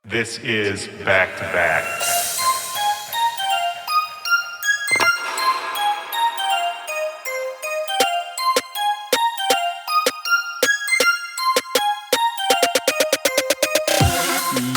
This is Back to Back.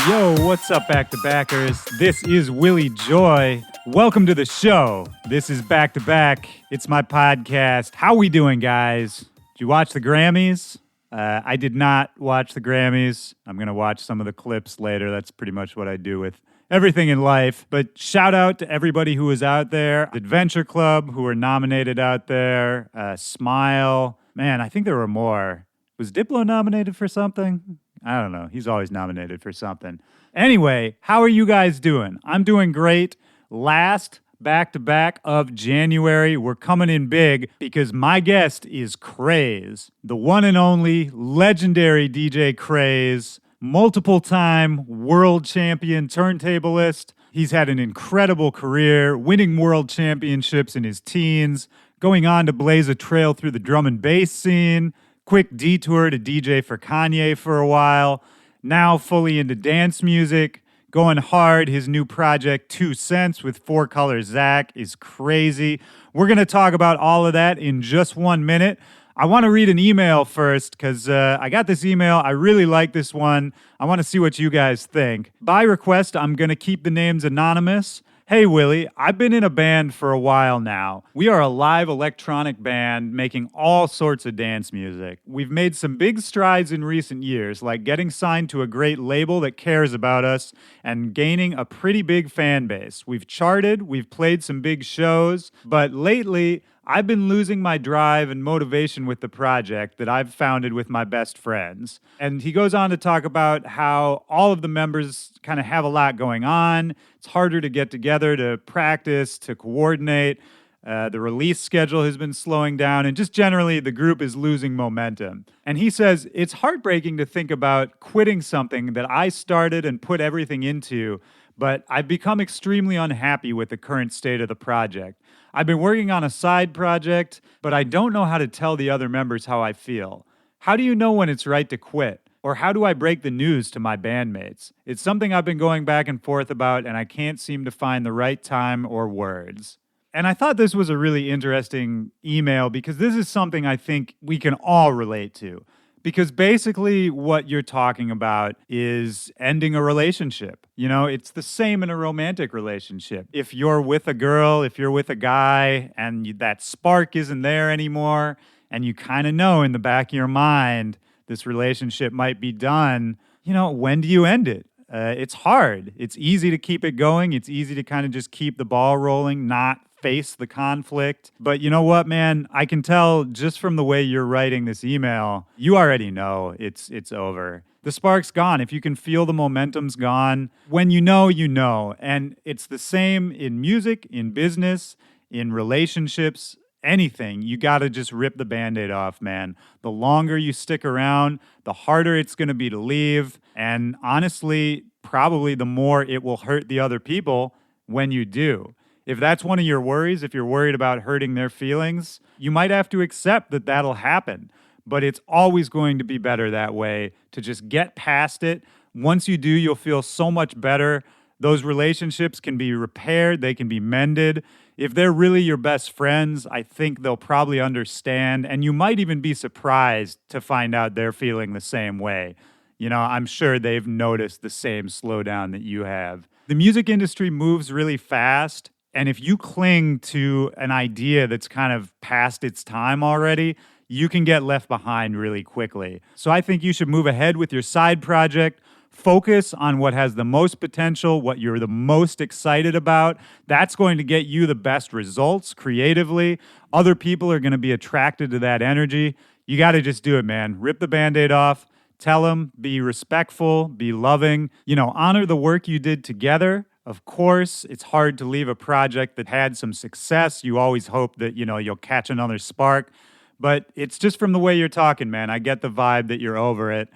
Yo, what's up, Back to Backers? This is Willy Joy. Welcome to the show. This is Back to Back. It's my podcast. How we doing, guys? Did you watch the Grammys? I did not watch the Grammys. I'm going to watch some of the clips later. That's pretty much what I do with everything in life. But shout out to everybody who was out there. Adventure Club, who were nominated out there. Smile. Man, I think there were more. Was Diplo nominated for something? I don't know. He's always nominated for something. Anyway, how are you guys doing? I'm doing great. Last back-to-back of January. We're coming in big because my guest is Craze, the one and only legendary DJ Craze, multiple-time world champion turntablist. He's had an incredible career, winning world championships in his teens, going on to blaze a trail through the drum and bass scene, quick detour to DJ for Kanye for a while, now fully into dance music, going hard. His new project, 2 Cents with 4 Color Zach, is crazy. We're going to talk about all of that in just 1 minute. I want to read an email first because I got this email. I really like this one. I want to see what you guys think. By request, I'm going to keep the names anonymous. Hey, Willy, I've been in a band for a while now. We are a live electronic band making all sorts of dance music. We've made some big strides in recent years, like getting signed to a great label that cares about us and gaining a pretty big fan base. We've charted, we've played some big shows, but lately, I've been losing my drive and motivation with the project that I've founded with my best friends. And he goes on to talk about how all of the members kind of have a lot going on. It's harder to get together, to practice, to coordinate. The release schedule has been slowing down, and just generally, the group is losing momentum. And he says, it's heartbreaking to think about quitting something that I started and put everything into, but I've become extremely unhappy with the current state of the project. I've been working on a side project, but I don't know how to tell the other members how I feel. How do you know when it's right to quit? Or how do I break the news to my bandmates? It's something I've been going back and forth about, and I can't seem to find the right time or words. And I thought this was a really interesting email because this is something I think we can all relate to. Because basically what you're talking about is ending a relationship. You know, it's the same in a romantic relationship. If you're with a girl, if you're with a guy, and that spark isn't there anymore, and you kind of know in the back of your mind this relationship might be done, you know, when do you end it? It's hard. It's easy to keep it going. It's easy to kind of just keep the ball rolling, not face the conflict. But you know what, man? I can tell just from the way you're writing this email, you already know it's over. The spark's gone. If you can feel the momentum's gone, when you know, you know. And it's the same in music, in business, in relationships, anything. You got to just rip the Band-Aid off, man. The longer you stick around, the harder it's going to be to leave. And honestly, probably the more it will hurt the other people when you do. If that's one of your worries, if you're worried about hurting their feelings, you might have to accept that that'll happen. But it's always going to be better that way, to just get past it. Once you do, you'll feel so much better. Those relationships can be repaired. They can be mended. If they're really your best friends, I think they'll probably understand. And you might even be surprised to find out they're feeling the same way. You know, I'm sure they've noticed the same slowdown that you have. The music industry moves really fast. And if you cling to an idea that's kind of past its time already, you can get left behind really quickly. So I think you should move ahead with your side project. Focus on what has the most potential, what you're the most excited about. That's going to get you the best results creatively. Other people are going to be attracted to that energy. You got to just do it, man. Rip the Band-Aid off. Tell them, be respectful, be loving. You know, honor the work you did together. Of course, it's hard to leave a project that had some success. You always hope that, you know, you'll catch another spark. But it's just from the way you're talking, man. I get the vibe that you're over it.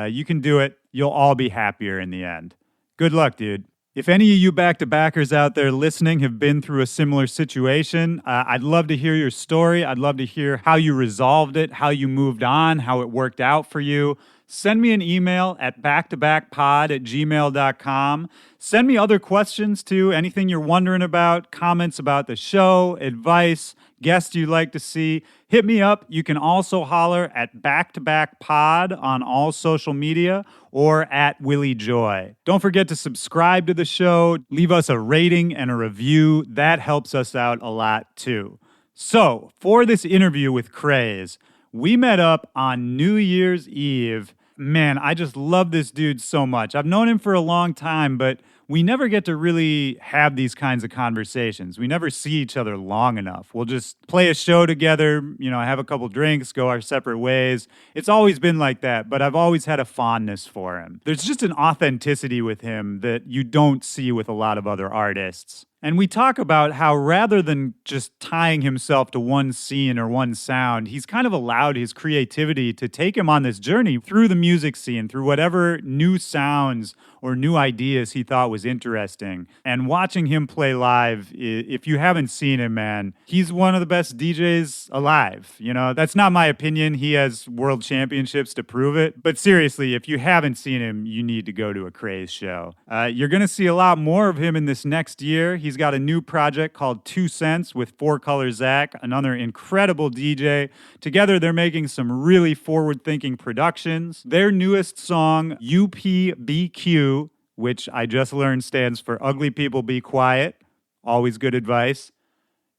You can do it. You'll all be happier in the end. Good luck, dude. If any of you back-to-backers out there listening have been through a similar situation, I'd love to hear your story. I'd love to hear how you resolved it, how you moved on, how it worked out for you. send me an email at backtobackpod@gmail.com. Send me other questions too, anything you're wondering about, comments about the show, advice, guests you'd like to see. Hit me up. You can also holler at backtobackpod on all social media or at Willy Joy. Don't forget to subscribe to the show, leave us a rating and a review. That helps us out a lot too. So, for this interview with Craze, we met up on New Year's Eve. Man, I just love this dude so much. I've known him for a long time, but we never get to really have these kinds of conversations. We never see each other long enough. We'll just play a show together, have a couple drinks, go our separate ways. It's always been like that, but I've always had a fondness for him. There's just an authenticity with him that you don't see with a lot of other artists. And we talk about how rather than just tying himself to one scene or one sound, he's kind of allowed his creativity to take him on this journey through the music scene, through whatever new sounds or new ideas he thought was interesting. And watching him play live, if you haven't seen him, man, he's one of the best DJs alive. That's not my opinion. He has world championships to prove it. But seriously, if you haven't seen him, you need to go to a Craze show. You're going to see a lot more of him in this next year. He's got a new project called 2 Cents with Four Color Zach, another incredible DJ. Together, they're making some really forward-thinking productions. Their newest song, UPBQ, which I just learned stands for Ugly People Be Quiet, always good advice.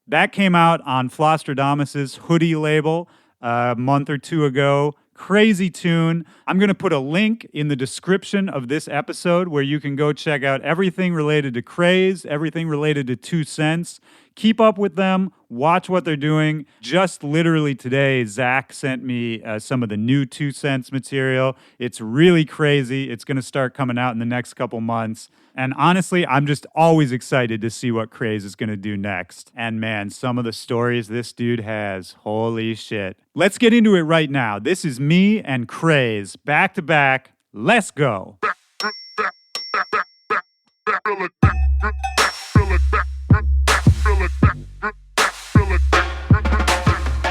That came out on Flostradamus's Hoodie label a month or two ago. Crazy tune. I'm going to put a link in the description of this episode where you can go check out everything related to Craze, everything related to 2 Cents. Keep up with them. Watch what they're doing. Just literally today, Zach sent me some of the new 2 Cents material. It's really crazy. It's going to start coming out in the next couple months. And honestly, I'm just always excited to see what Craze is going to do next. And man, some of the stories this dude has, holy shit. Let's get into it right now. This is me and Craze, back to back. Let's go.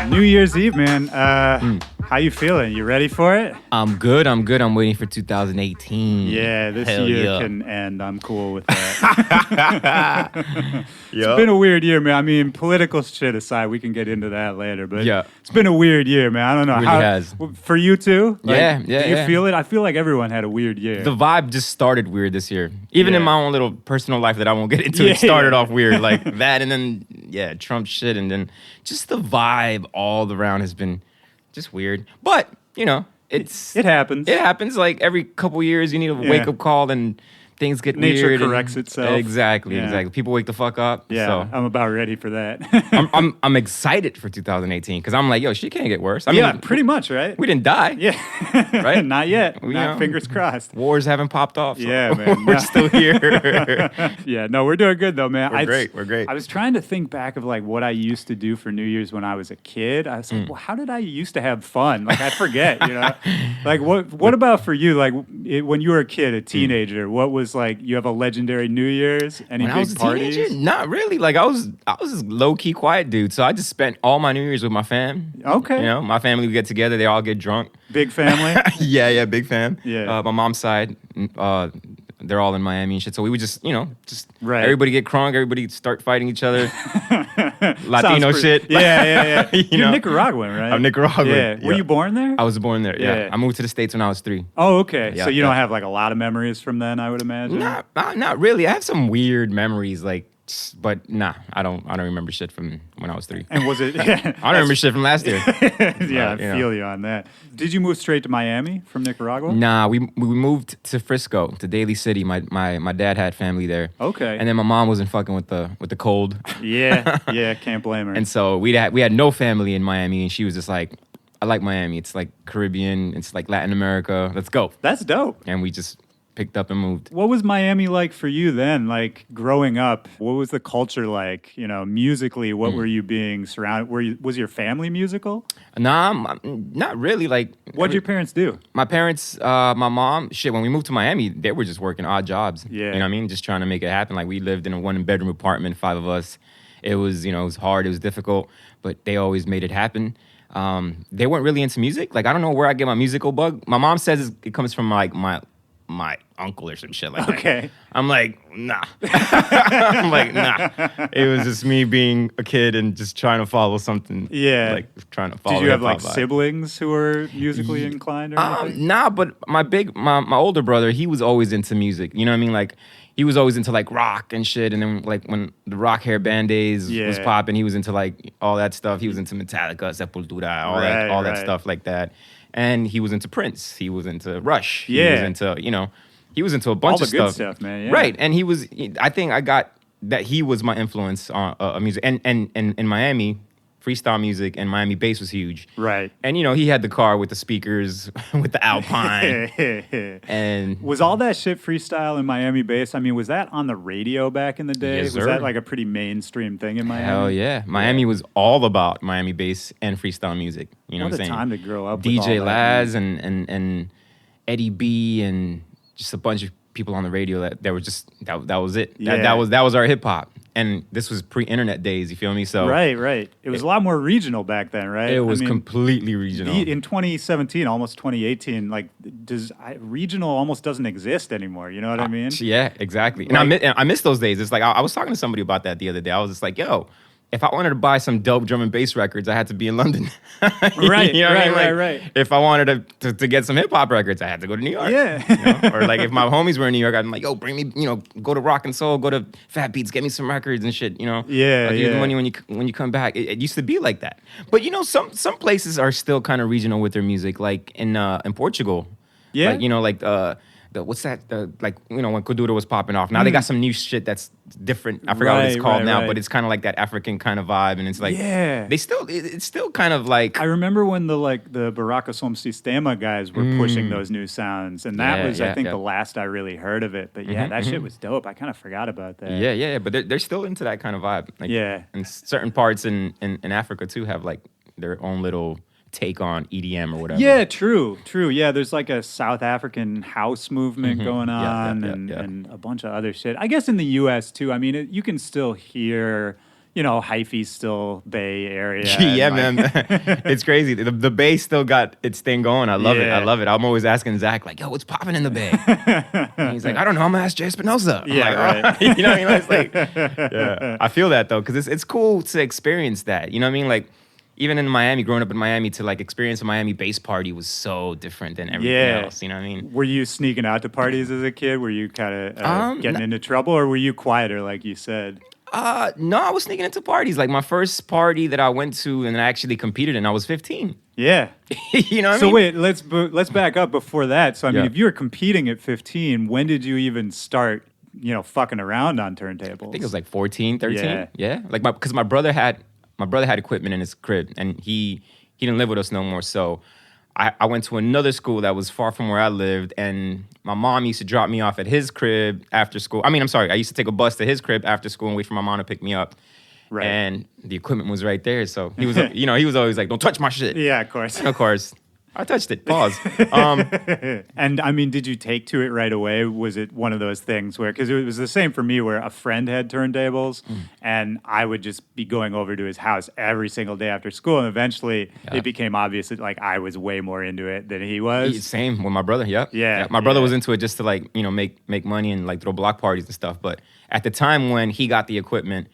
New Year's Eve, man. How you feeling? You ready for it? I'm good. I'm waiting for 2018. Yeah, this Hell year yeah. can end. I'm cool with that. It's been a weird year, man. I mean, political shit aside, we can get into that later. But it's been a weird year, man. I don't know. It really has. For you too? Yeah. Do you feel it? I feel like everyone had a weird year. The vibe just started weird this year. Even in my own little personal life that I won't get into, it started off weird. Like that, and then, Trump shit, and then just the vibe all around has been just weird. But, it happens. It happens. Like every couple years, you need a wake-up call, and things get Nature weird. Nature corrects itself. Exactly. People wake the fuck up. Yeah, so. I'm about ready for that. I'm excited for 2018 because I'm like, yo, shit can't get worse. I mean, pretty much, right? We didn't die. Yeah. Right? Not yet. Fingers crossed. Wars haven't popped off. So yeah, man. We're still here. Yeah, no, we're doing good though, man. We're great. I was trying to think back of like what I used to do for New Year's when I was a kid. I was like, well, how did I used to have fun? Like I forget, Like what about for you? Like when you were a kid, a teenager, what was like, you have a legendary New Year's? Any when big I was a parties? Teenager, not really. Like I was this low key quiet dude. So I just spent all my New Year's with my fam. Okay. My family would get together. They all get drunk. Big family. yeah, big fam. Yeah. My mom's side, they're all in Miami and shit. So we would just everybody get crunk. Everybody start fighting each other. Latino shit. Yeah. You're Nicaraguan, right? I'm Nicaraguan. Yeah. Were you born there? I was born there. Yeah. I moved to the States when I was 3. Oh, okay. Yeah, so you don't have like a lot of memories from then, I would imagine. Not really. I have some weird memories, but nah, I don't remember shit from when I was 3. And was it? I don't remember shit from last year. I feel you on that. Did you move straight to Miami from Nicaragua? Nah, we moved to Frisco, to Daly City. My dad had family there. Okay. And then my mom wasn't fucking with the cold. Yeah, can't blame her. And so we had no family in Miami, and she was just like, I like Miami. It's like Caribbean. It's like Latin America. Let's go. That's dope. And we just picked up and moved. What was Miami like for you then? Like growing up, what was the culture like? Musically, what were you being surrounded? Was your family musical? Nah, not really. Like, what'd your parents do? My parents, my mom, when we moved to Miami, they were just working odd jobs. Yeah. You know what I mean? Just trying to make it happen. Like we lived in a 1-bedroom apartment, 5 of us. It was, it was hard. It was difficult, but they always made it happen. they weren't really into music. Like I don't know where I get my musical bug. My mom says it comes from like my uncle or some shit like that. Okay. I'm like, nah. I'm like, nah. It was just me being a kid and just trying to follow something. Yeah. Like trying to follow. Did you have hip-hop like vibe. siblings who were musically inclined or anything? Nah, but my older brother, he was always into music. You know what I mean? Like he was always into like rock and shit. And then like when the rock hair band days was popping, he was into like all that stuff. He was into Metallica, Sepultura, all that stuff like that. And he was into Prince. He was into Rush. He was into, he was into a bunch of stuff. All the good stuff, man. Yeah. Right. And I think I got that he was my influence on music. And in Miami, freestyle music and Miami bass was huge. Right. And, he had the car with the speakers, with the Alpine. And was all that shit freestyle in Miami bass? I mean, was that on the radio back in the day? Yes, was sir. that like a pretty mainstream thing in Miami? Hell yeah. Miami was all about Miami bass and freestyle music. You know what I'm saying? What a time to grow up with all DJ that Laz and Eddie B and just a bunch of people on the radio that were just that was it. Yeah. That was our hip hop. And this was pre-internet days, you feel me? So Right. It was a lot more regional back then, right? It was completely regional. In 2017, almost 2018, like regional almost doesn't exist anymore. You know what I mean? Yeah, exactly. And I miss those days. It's like I was talking to somebody about that the other day. I was just like, yo, if I wanted to buy some dope drum and bass records, I had to be in London. Right. If I wanted to get some hip hop records, I had to go to New York. Yeah. Or like if my homies were in New York, I'm like, yo, bring me, go to Rock and Soul, go to Fat Beats, get me some records and shit. Yeah. I'll give you the money when you come back. It used to be like that. But some places are still kind of regional with their music, like in Portugal. Yeah. Like what's that? When Kuduro was popping off. Now they got some new shit that's different. I forgot what it's called now, but it's kind of like that African kind of vibe, and it's like it's still kind of like. I remember when the Baraka Som Sistema guys were pushing those new sounds, and that was I think the last I really heard of it. But that shit was dope. I kind of forgot about that. Yeah. But they're still into that kind of vibe. Like, and certain parts in Africa too have like their own little take on EDM or whatever. Yeah, true. Yeah, there's like a South African house movement going on and a bunch of other shit. I guess in the U.S. too. I mean, you can still hear, hyphy's still Bay Area. Yeah, man. It's crazy. The Bay still got its thing going. I love it. I'm always asking Zach, like, yo, what's popping in the Bay? And he's like, I don't know. I'm going to ask Jay Espinosa. Right. You know what I mean? It's like, yeah. I feel that though, because it's cool to experience that. You know what I mean? Like, even in Miami, growing up in Miami, to like experience a Miami bass party was so different than everything else. You know what I mean? Were you sneaking out to parties as a kid? Were you kind of getting into trouble, or were you quieter, like you said? No, I was sneaking into parties. Like my first party that I went to and I actually competed in, I was 15. Yeah. You know what I mean? So wait, let's back up before that. So I mean, if you were competing at 15, when did you even start, fucking around on turntables? I think it was like 14, 13. Yeah. Like because my brother had equipment in his crib, and he didn't live with us no more. So I went to another school that was far from where I lived, and my mom used to drop me off at his crib after school. I used to take a bus to his crib after school and wait for my mom to pick me up. Right. And the equipment was right there. So he was, he was always like, "Don't touch my shit." Yeah, of course. Of course. I touched it. Pause. And I mean, did you take to it right away? Was it one of those things where, because it was the same for me, where a friend had turntables and I would just be going over to his house every single day after school, and eventually it became obvious that like I was way more into it than he was. Same with my brother. Yep. Yeah. My brother was into it just to like make money and like throw block parties and stuff. But at the time when he got the equipment,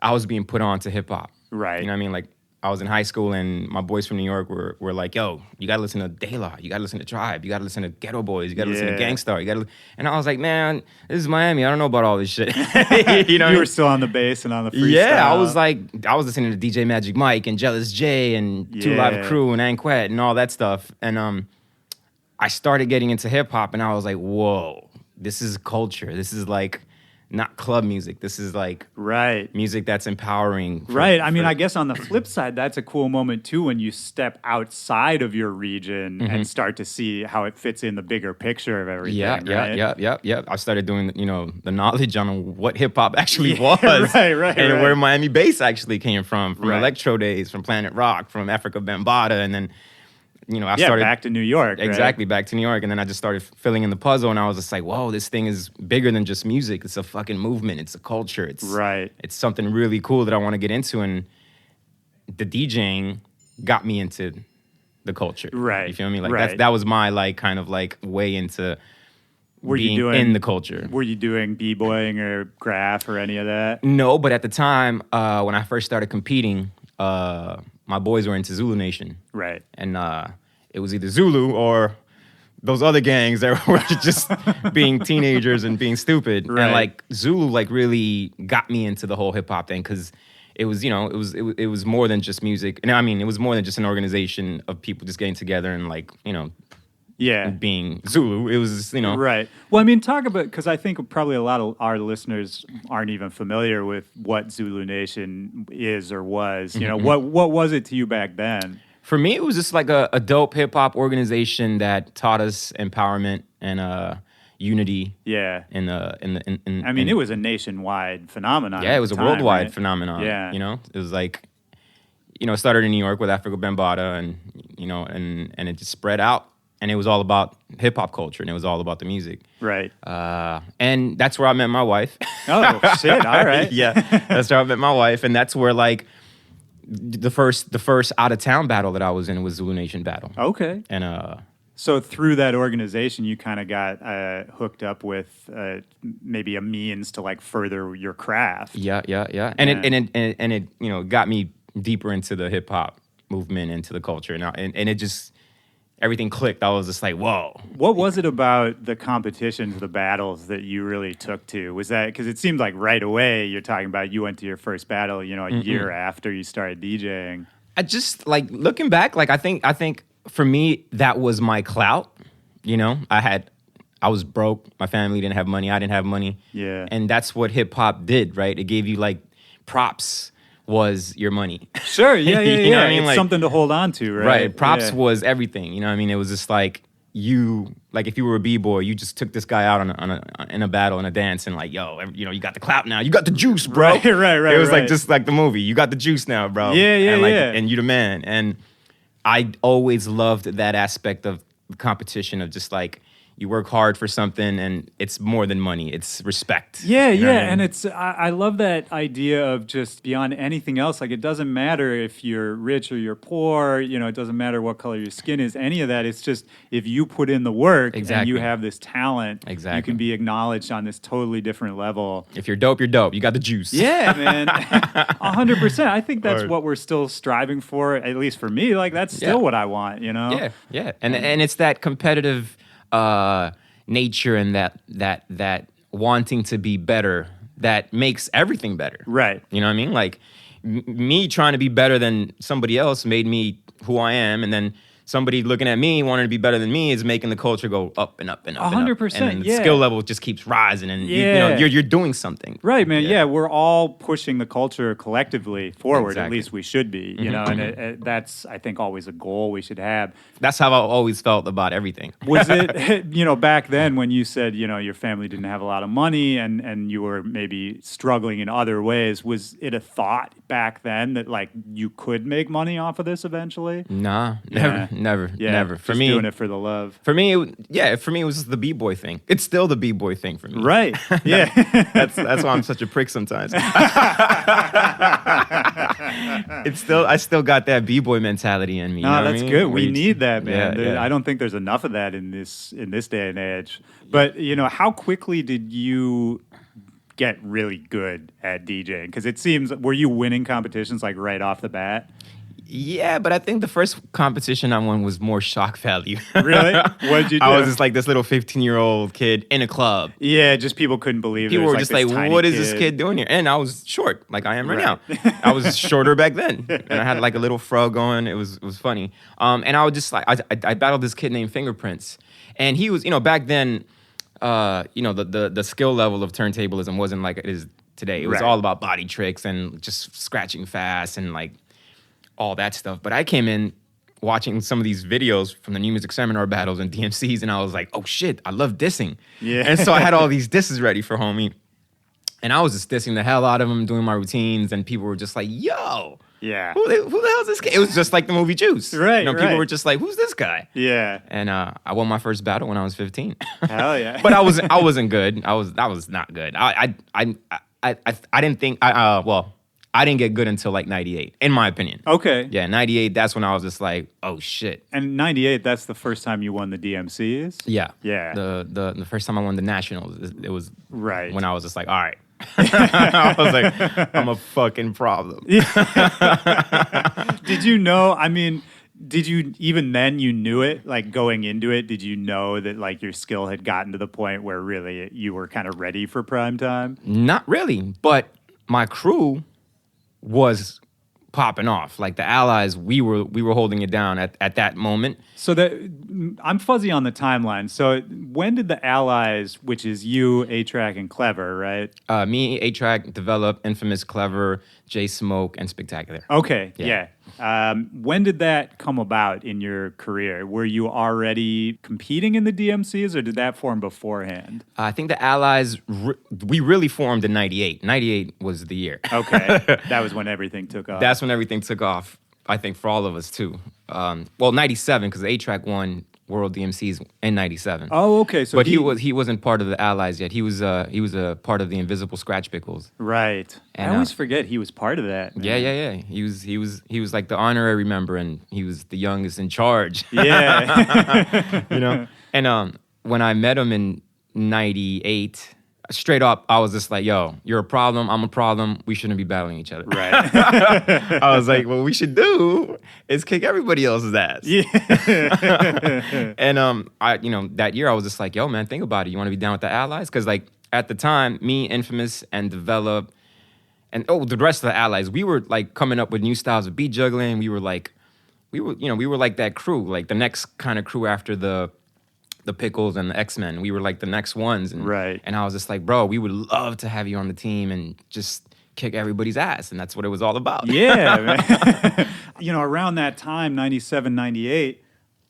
I was being put on to hip hop. Right. You know what I mean? Like, I was in high school, and my boys from New York were like, yo, you got to listen to De La. You got to listen to Tribe. You got to listen to Ghetto Boys. You got to listen to Gangstar. And I was like, man, this is Miami. I don't know about all this shit. You were still on the bass and on the freestyle. Yeah, I was listening to DJ Magic Mike and Jealous J and Two Live Crew and Anquette and all that stuff. And I started getting into hip hop, and I was like, whoa, this is culture. This is like not club music. This is like music that's empowering. I guess on the flip side, that's a cool moment too, when you step outside of your region and start to see how it fits in the bigger picture of everything. Yeah. I started doing, the knowledge on what hip hop actually was. And where Miami bass actually came from Electro days, from Planet Rock, from Africa Bambaataa, and then I started back to New York. Exactly, back to New York. And then I just started filling in the puzzle, and I was just like, whoa, this thing is bigger than just music. It's a fucking movement. It's a culture. It's something really cool that I want to get into. And the DJing got me into the culture. Right. You feel me? Like right. that was my like kind of like way into being in the culture. Were you doing b-boying or graph or any of that? No, but at the time when I first started competing, my boys were into Zulu Nation. Right. And it was either Zulu or those other gangs that were just being teenagers and being stupid. Right. And like Zulu like really got me into the whole hip hop thing because it was, it was more than just music. And I mean, it was more than just an organization of people just getting together and like, being Zulu. It was, Right. Well, I mean, talk about, because I think probably a lot of our listeners aren't even familiar with what Zulu Nation is or was. What was it to you back then? For me, it was just like a dope hip hop organization that taught us empowerment and unity. Yeah. It was a nationwide phenomenon. Yeah, it was a worldwide phenomenon. Yeah. It was like, it started in New York with Africa Bambaataa and it just spread out. And it was all about hip hop culture and it was all about the music. Right. And that's where I met my wife. Oh, shit. All right. Yeah. That's where I met my wife. And that's where like, the first out of town battle that I was in was Zulu Nation battle. Okay. And so through that organization, you kind of got hooked up with maybe a means to like further your craft. Yeah. And it got me deeper into the hip hop movement, into the culture, and it just everything clicked. I was just like, whoa. What was it about the competitions, the battles that you really took to? Was that, because it seemed like right away you're talking about you went to your first battle, a year after you started DJing. I just, like, looking back, like, I think for me, that was my clout. I was broke. My family didn't have money. I didn't have money. Yeah. And that's what hip hop did, right? It gave you, like, props was your money. Sure, yeah. You know what I mean? It's like, something to hold on to, right? Right. Props was everything. You know what I mean? It was just like if you were a b-boy, you just took this guy out in a battle, in a dance, and like, yo, you got the clout now. You got the juice, bro. Right. It was like just like the movie. You got the juice now, bro. Yeah. And you the man. And I always loved that aspect of the competition of just like, you work hard for something, and it's more than money. It's respect. Yeah, you know what I mean? and I love that idea of just beyond anything else. Like, it doesn't matter if you're rich or you're poor. It doesn't matter what color your skin is. Any of that. It's just if you put in the work and you have this talent, you can be acknowledged on this totally different level. If you're dope, you're dope. You got the juice. Yeah, man, 100%. I think that's what we're still striving for. At least for me, like that's still what I want. Yeah. And it's that competitive nature and that wanting to be better that makes everything better. Right. You know what I mean? Like me trying to be better than somebody else made me who I am, and then somebody looking at me wanting to be better than me is making the culture go up and up and up. 100%. And the skill level just keeps rising, and you're doing something. Right, man. Yeah, we're all pushing the culture collectively forward. Exactly. At least we should be. And that's, I think, always a goal we should have. That's how I always felt about everything. Was it, back then when you said, your family didn't have a lot of money and you were maybe struggling in other ways, was it a thought back then that like you could make money off of this eventually? Nah, never. For just me, doing it for the love. For me, it was just the b-boy thing. It's still the b-boy thing for me. Right. Yeah. That's why I'm such a prick sometimes. I still got that b-boy mentality in me. No, that's good. We need that, man. Yeah. I don't think there's enough of that in this day and age. But how quickly did you get really good at DJing? Because it seems, were you winning competitions like right off the bat? Yeah, but I think the first competition I won was more shock value. Really? What did you do? I was just like this little 15-year-old kid in a club. Yeah, just people couldn't believe it. People were just like, what is this this kid doing here? And I was short, like I am right now. I was shorter back then. And I had like a little fro going. It was funny. And I would just like, I battled this kid named Fingerprints. And he was, back then, the skill level of turntablism wasn't like it is today. It was all about body tricks and just scratching fast and like, all that stuff. But I came in watching some of these videos from the New Music Seminar battles and DMCs, and I was like, oh shit, I love dissing. Yeah. And so I had all these disses ready for homie. And I was just dissing the hell out of him, doing my routines, and people were just like, yo, yeah, who the hell is this guy? It was just like the movie Juice. Right, People were just like, who's this guy? Yeah. And I won my first battle when I was 15. Hell yeah. But I wasn't good. I was not good. I didn't think, I didn't get good until like 98, in my opinion. Okay. Yeah, 98, that's when I was just like, oh shit. And 98, that's the first time you won the DMCs? Yeah. Yeah. The first time I won the Nationals, it was Right. when I was just like, all right. I was like, I'm a fucking problem. Did you know, I mean, did you, even then you knew it, like going into it, did you know that like your skill had gotten to the point where really you were kind of ready for prime time? Not really, but my crew was popping off. Like the Allies, we were holding it down at that moment. So that I'm fuzzy on the timeline. So when did the Allies, which is you, A-Trak, and Clever, right? Me, A-Trak, Develop, Infamous, Clever, J Smoke, and Spectacular. Okay, Yeah. when did that come about in your career? Were you already competing in the DMCs, or did that form beforehand? I think the Allies, we really formed in 98. 98 was the year. Okay, that was when everything took off. That's when everything took off, I think, for all of us, too. Well, 97, because A-Trak won World DMCs in 97. Oh, okay. So but he wasn't part of the Allies yet. He was a part of the Invisible Scratch Pickles. Right. And, I always forget he was part of that. Man. Yeah. He was like the honorary member, and he was the youngest in charge. Yeah. You know. And when I met him in 98, straight up, I was just like, yo, you're a problem, I'm a problem, we shouldn't be battling each other. Right. I was like, what we should do is kick everybody else's ass. Yeah. And that year I was just like, yo, man, think about it. You want to be down with the Allies? Because like at the time, me, Infamous, and Develop, and the rest of the Allies, we were like coming up with new styles of beat juggling. We were like that crew, like the next kind of crew after the Pickles and the X-Men. We were like the next ones. And, right. And I was just like, bro, we would love to have you on the team and just kick everybody's ass. And that's what it was all about. Yeah, man. Around that time, 97, 98,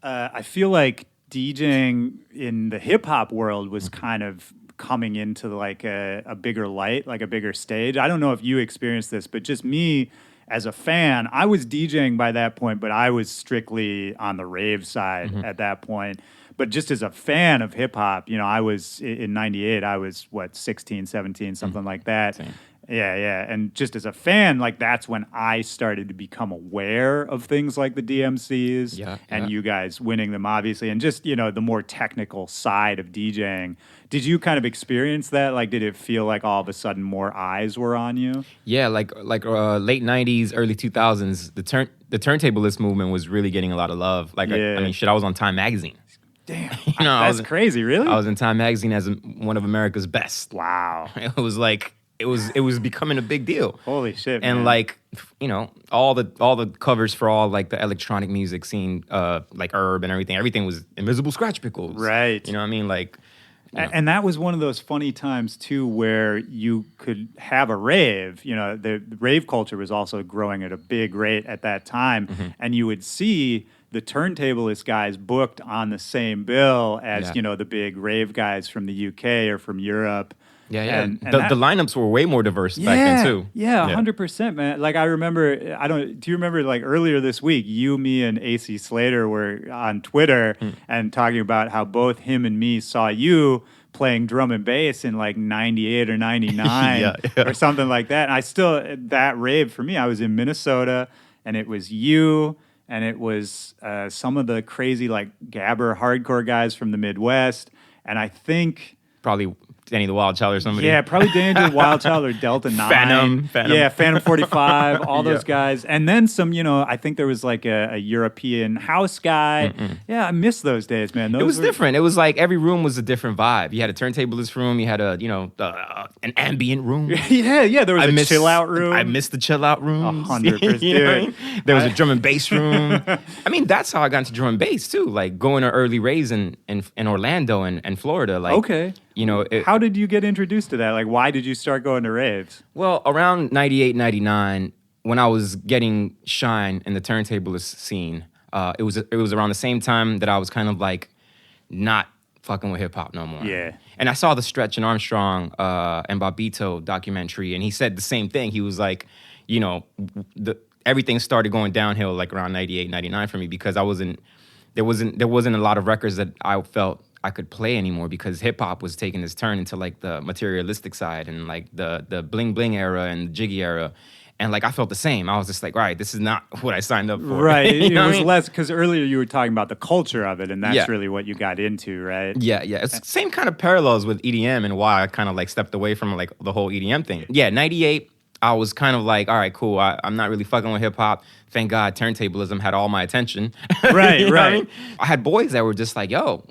I feel like DJing in the hip-hop world was kind of coming into like a bigger light, like a bigger stage. I don't know if you experienced this, but just me as a fan, I was DJing by that point, but I was strictly on the rave side at that point. But just as a fan of hip hop, I was in 98, I was 16, 17, something like that. Same. Yeah. And just as a fan, like that's when I started to become aware of things like the DMCs and you guys winning them, obviously, and just, the more technical side of DJing. Did you kind of experience that? Like, did it feel like all of a sudden more eyes were on you? Yeah, like late 90s, early 2000s, the turntablist movement was really getting a lot of love. Like, I was on Time Magazine. Damn, that's crazy, really? I was in Time Magazine as one of America's best. Wow. It was like, it was becoming a big deal. Holy shit, and man. like, all the covers for all like the electronic music scene, like Herb and everything was Invisible Scratch Pickles. Right. You know what I mean? Like, and that was one of those funny times too where you could have a rave. The rave culture was also growing at a big rate at that time, and you would see the turntablist guys booked on the same bill as the big rave guys from the UK or from Europe. Yeah. And the lineups were way more diverse back then too. Yeah, 100%, man. Like I remember, do you remember like earlier this week, you, me, and AC Slater were on Twitter and talking about how both him and me saw you playing drum and bass in like 98 or 99 or something like that. And that rave for me, I was in Minnesota and it was you and it was some of the crazy like gabber hardcore guys from the Midwest. And I think probably Danny the Wild Child or somebody. Yeah, probably Danny the Wild Child or Delta 9. Phantom. Yeah, Phantom 45, all those guys. And then some, I think there was like a European house guy. Yeah, I miss those days, man. It was different. It was like every room was a different vibe. You had a turntablist room. You had an ambient room. Yeah. There was a chill out room. I missed the chill out room. 100%. You know what I mean? There was a drum and bass room. I mean, that's how I got into drum and bass too. Like going to early raves in Orlando and Florida. Like, okay. How did you get introduced to that? Like, why did you start going to raves? Well, around 98, 99, when I was getting shine in the turntablist scene, it was around the same time that I was kind of like not fucking with hip hop no more. Yeah. And I saw the Stretch and Armstrong and Bobito documentary, and he said the same thing. He was like, everything started going downhill like around 98, 99 for me because there wasn't a lot of records that I felt I could play anymore because hip hop was taking this turn into like the materialistic side and like the bling bling era and the jiggy era. And like I felt the same. I was just like, all right, this is not what I signed up for. Right. You It know what was I mean? less because earlier you were talking about the culture of it, and that's Yeah. really what you got into, right? Yeah. It's the same kind of parallels with EDM and why I kind of like stepped away from like the whole EDM thing. Yeah, 98, I was kind of like, all right, cool. I'm not really fucking with hip hop. Thank God turntablism had all my attention. Right, You know what I right. mean? I had boys that were just like, yo,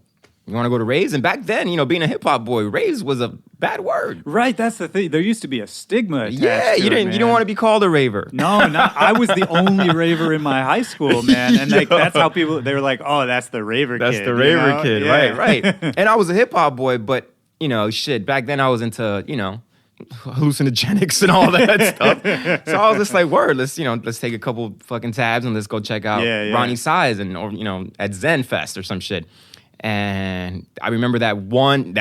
you want to go to Raves? And back then, you know, being a hip hop boy, Raves was a bad word. Right, that's the thing. There used to be a stigma attached Yeah, to you it, didn't want to be called a raver. No, I was the only raver in my high school, man. And like that's how people they were like, "Oh, that's the raver That's kid." the you raver know? kid, Yeah. right. And I was a hip hop boy, but you know, shit. Back then, I was into hallucinogenics and all that stuff. So I was just like, word, let's take a couple fucking tabs and let's go check out Yeah. Ronnie Size or at Zen Fest or some shit. And I remember that one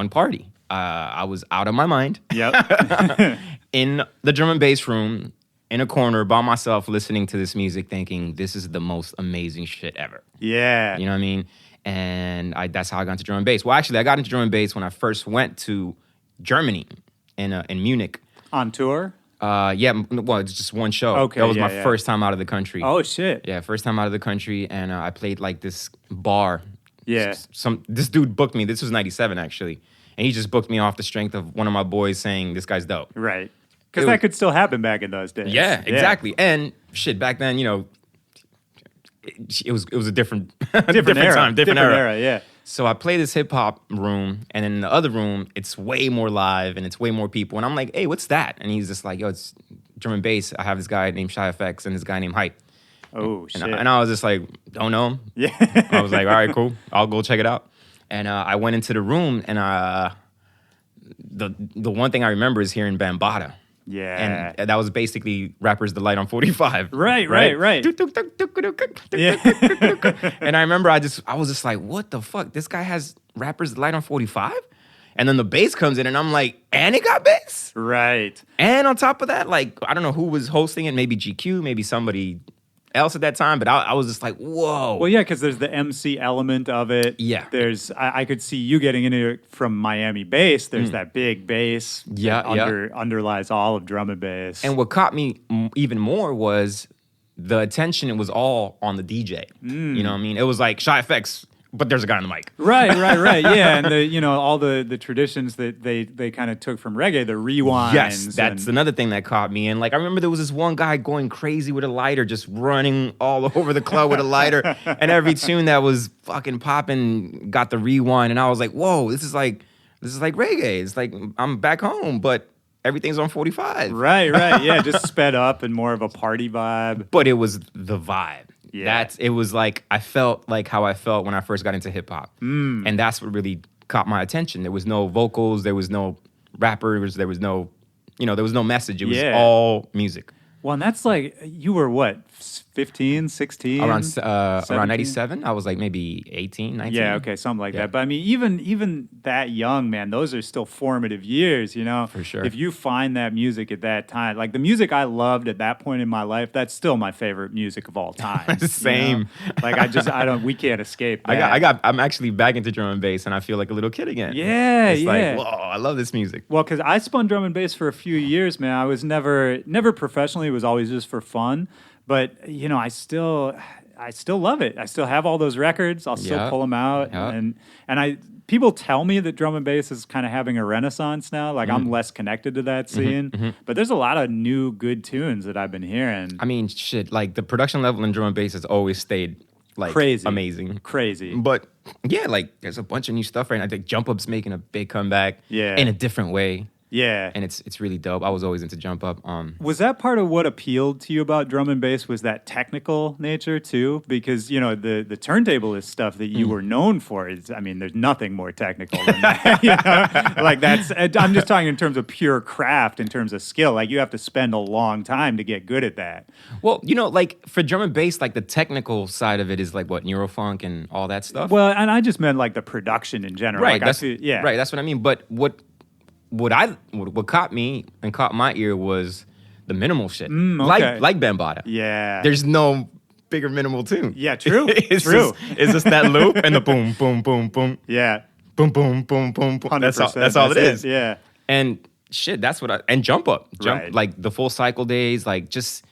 party. I was out of my mind. Yep. In the drum and bass room, in a corner by myself, listening to this music, thinking this is the most amazing shit ever. Yeah. You know what I mean? And that's how I got into drum and bass. Well, actually, I got into drum and bass when I first went to Germany in Munich. On tour? Well, it's just one show. Okay, that was my yeah. first time out of the country. Oh shit. Yeah, first time out of the country, and I played like this bar. Yeah. This dude booked me. This was '97 actually, and he just booked me off the strength of one of my boys saying this guy's dope. Right. Because It that was- could still happen back in those days. Yeah, exactly. And shit, back then, it was a different Different era. time, different era. Yeah. So I play this hip hop room, and in the other room, it's way more live and it's way more people. And I'm like, hey, what's that? And he's just like, yo, it's drum and bass. I have this guy named Shy FX and this guy named Hype. Oh shit. And I was just like, don't know him. Yeah. I was like, all right, cool. I'll go check it out. And I went into the room, and the one thing I remember is hearing Bambaataa. Yeah. And that was basically Rappers Delight on 45. Right. Yeah. And I remember I was just like, what the fuck? This guy has Rappers Delight on 45? And then the bass comes in and I'm like, and it got bass? Right. And on top of that, like, I don't know who was hosting it, maybe GQ, maybe somebody else at that time, but I was just like, whoa. Well, yeah, because there's the MC element of it. Yeah. There's I could see you getting into it from Miami bass. There's that big bass that underlies all of drum and bass. And what caught me even more was the attention. It was all on the DJ. You know what I mean? It was like Shy FX, but there's a guy on the mic. Right. Yeah, and all the traditions that they kind of took from reggae, the rewinds. Yes, that's another thing that caught me. And like I remember there was this one guy going crazy with a lighter, just running all over the club with a lighter, and every tune that was fucking popping got the rewind, and I was like, whoa, this is like reggae. It's like I'm back home, but everything's on 45. Right. Yeah, just sped up and more of a party vibe. But it was the vibe. Yeah. It was like I felt like how I felt when I first got into hip hop. And that's what really caught my attention. There was no vocals, there was no rappers, there was no message. It was all music. Well, and that's like, you were what, 15, 16? Around 97, I was like maybe 18, 19. Yeah, okay, something like Yeah. that. But I mean, even that young, man, those are still formative years, For sure. If you find that music at that time, like the music I loved at that point in my life, that's still my favorite music of all time. Same. Like we can't escape that. I'm actually back into drum and bass, and I feel like a little kid again. Yeah, It's yeah. like, whoa, I love this music. Well, because I spun drum and bass for a few years, man. I was never professionally. It was always just for fun. But I still love it. I still have all those records. I'll still pull them out, and people tell me that drum and bass is kind of having a renaissance now. Like I'm less connected to that scene, but there's a lot of new good tunes that I've been hearing. I mean, shit, like the production level in drum and bass has always stayed like Crazy. amazing. Crazy. But yeah, like there's a bunch of new stuff right now. I think Jump Up's making a big comeback in a different way. Yeah. And it's really dope. I was always into Jump Up. Was that part of what appealed to you about drum and bass, was that technical nature too? Because, the turntablist stuff that you were known for is, I mean, there's nothing more technical than that. Like I'm just talking in terms of pure craft, in terms of skill. Like you have to spend a long time to get good at that. Well, like for drum and bass, like the technic side of it is like what, neurofunk and all that stuff. Well, and I just meant like the production in general. Right. Like Right. That's what I mean. But what caught me and caught my ear was the minimal shit. Okay. Like Bambaataa. Yeah. There's no bigger minimal tune. Yeah, true. It's true. It's just that loop and the boom, boom, boom, boom. Yeah. Boom, boom, boom, boom, boom. 100%. That's all it is. Yeah. And shit, that's what and jump up. Right. Like the full cycle days, like just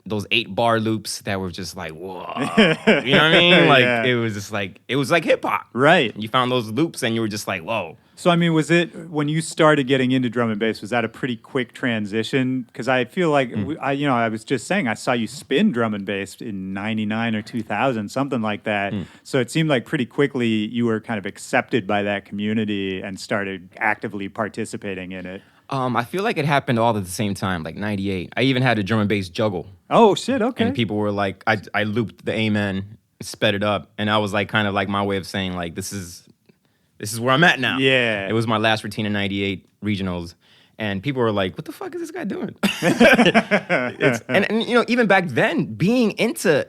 those 8-bar loops that were just like, whoa. You know what I mean? Like Yeah. it was like hip hop. Right. You found those loops and you were just like, whoa. So, I mean, was it when you started getting into drum and bass? Was that a pretty quick transition? Because I feel like I was just saying I saw you spin drum and bass in '99 or 2000, something like that. So it seemed like pretty quickly you were kind of accepted by that community and started actively participating in it. I feel like it happened all at the same time, like '98. I even had a drum and bass juggle. Oh shit! Okay. And people were like, I looped the Amen, sped it up, and I was like, kind of like my way of saying like, this is where I'm at now. Yeah. It was my last routine in '98 regionals, and people were like, what the fuck is this guy doing? and you know, even back then, being into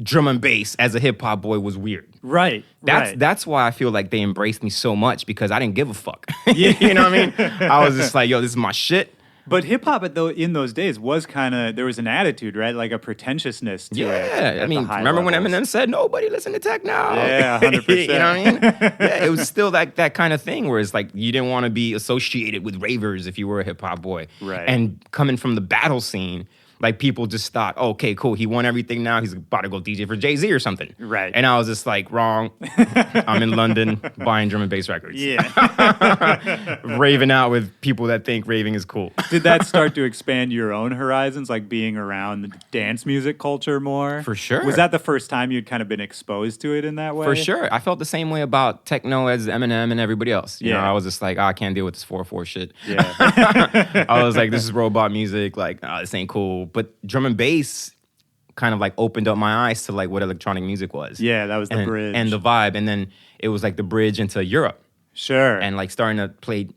drum and bass as a hip hop boy was weird. Right. That's why I feel like they embraced me so much, because I didn't give a fuck. You know what I mean? I was just like, yo, this is my shit. But hip hop in those days was kind of, there was an attitude, right? Like a pretentiousness to it. Yeah, I mean, remember when Eminem said nobody listen to tech now? Yeah, 100%. You know what I mean? Yeah, it was still that kind of thing where it's like you didn't want to be associated with ravers if you were a hip hop boy. Right. And coming from the battle scene, like people just thought, oh, okay, cool, he won everything now, he's about to go DJ for Jay-Z or something. Right. And I was just like, wrong. I'm in London buying drum and bass records. Yeah. Raving out with people that think raving is cool. Did that start to expand your own horizons, like being around the dance music culture more? For sure. Was that the first time you'd kind of been exposed to it in that way? For sure. I felt the same way about techno as Eminem and everybody else. You know, I was just like, I can't deal with this 4/4 shit. Yeah. I was like, this is robot music. Like, this ain't cool. But drum and bass kind of like opened up my eyes to like what electronic music was. Yeah, that was the bridge. And the vibe. And then it was like the bridge into Europe. Sure. And like starting to play,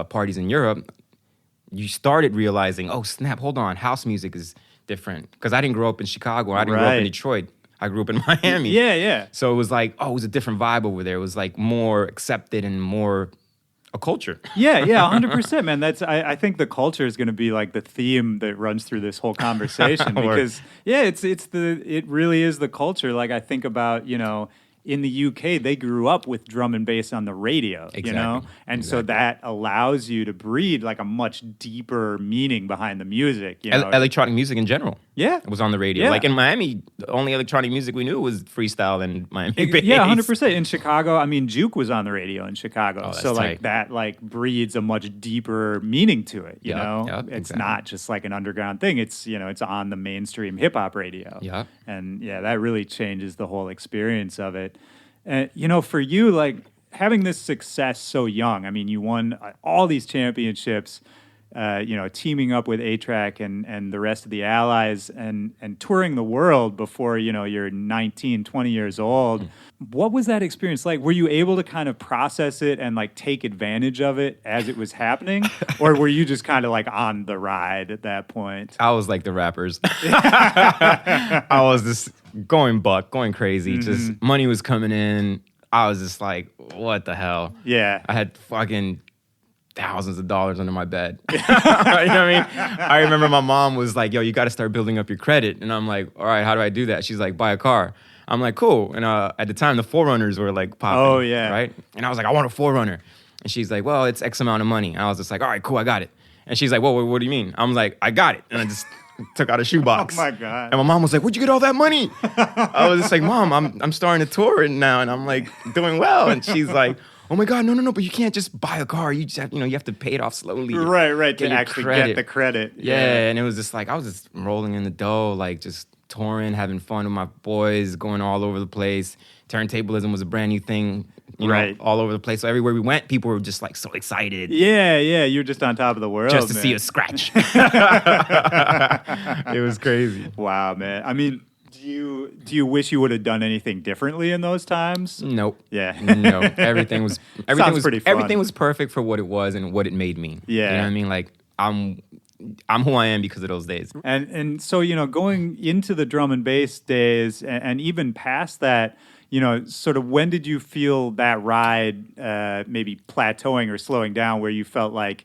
parties in Europe, you started realizing, oh, snap, hold on. House music is different. Because I didn't grow up in Chicago. I didn't grow up in Detroit. I grew up in Miami. Yeah. So it was like, it was a different vibe over there. It was like more accepted and more a culture. Yeah, 100%, man. I think the culture is going to be like the theme that runs through this whole conversation because it really is the culture. Like I think about, in the UK, they grew up with drum and bass on the radio, And so that allows you to breed like a much deeper meaning behind the music. Electronic music in general. Yeah. It was on the radio. Yeah. Like in Miami, the only electronic music we knew was freestyle and Miami bass. Yeah, 100%. In Chicago, I mean, Juke was on the radio in Chicago. Oh, that's so like tight. that like breeds a much deeper meaning to it, you know? Yep, it's exactly. not just like an underground thing. It's, it's on the mainstream hip hop radio. Yeah. And that really changes the whole experience of it. And, for you, like having this success so young, I mean, you won all these championships, teaming up with A-Trak and the rest of the allies and touring the world before, you're 19, 20 years old. What was that experience like? Were you able to kind of process it and like take advantage of it as it was happening? Or were you just kind of like on the ride at that point? I was like the rappers. I was just going crazy. Just money was coming in. I was just like, what the hell? Yeah. I had fucking thousands of dollars under my bed. You know what I mean? I remember my mom was like, yo, you got to start building up your credit. And I'm like, all right, how do I do that? She's like, buy a car. I'm like, cool. And at the time, the 4Runners were like popping. Oh, yeah. Right? And I was like, I want a 4Runner. And she's like, well, it's X amount of money. And I was just like, all right, cool, I got it. And she's like, well, what do you mean? I'm like, I got it. And I just took out a shoebox. Oh, my God. And my mom was like, where'd you get all that money? I was just like, Mom, I'm starting to tour now. And I'm like, doing well. And she's like, oh my God, no, but you can't just buy a car. You just have, you have to pay it off slowly. Right, to your actually credit. get the credit. Yeah, and it was just like, I was just rolling in the dough, like just touring, having fun with my boys, going all over the place. Turntablism was a brand new thing, you know, all over the place. So everywhere we went, people were just like so excited. Yeah, you're just on top of the world, just to man. see us scratch. It was crazy. Wow, man. I mean, do you wish you would have done anything differently in those times? Nope. Yeah. No. Everything was pretty fun. everything was perfect for what it was and what it made me. Yeah. You know what I mean? Like I'm who I am because of those days. And so, going into the drum and bass days and even past that, sort of when did you feel that ride maybe plateauing or slowing down where you felt like,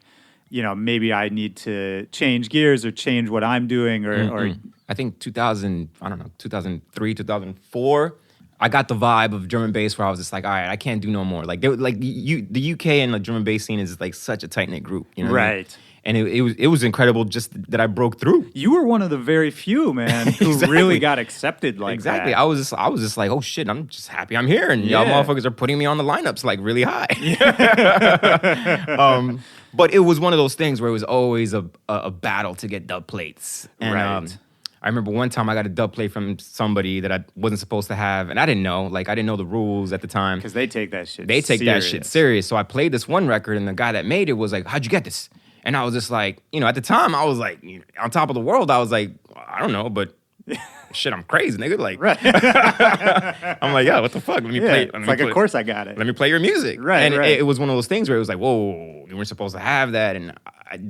maybe I need to change gears or change what I'm doing or I think 2003, 2004, I got the vibe of drum and bass where I was just like, all right, I can't do no more. Like, the UK and the drum and bass scene is like such a tight knit group, you know? What I mean? And it was incredible just that I broke through. You were one of the very few, man, who really got accepted like that. I was just like, oh shit, I'm just happy I'm here, and y'all motherfuckers are putting me on the lineups like really high. But it was one of those things where it was always a battle to get dub plates. And, I remember one time I got a dub plate from somebody that I wasn't supposed to have, and I didn't know. Like, I didn't know the rules at the time. Because they take that shit serious. So I played this one record, and the guy that made it was like, how'd you get this? And I was just like, at the time, I was like, on top of the world. I was like, I don't know, but shit, I'm crazy, nigga. Like, I'm like, yo, what the fuck? Let me play. Of course I got it. Let me play your music. And it was one of those things where it was like, whoa, you weren't supposed to have that. And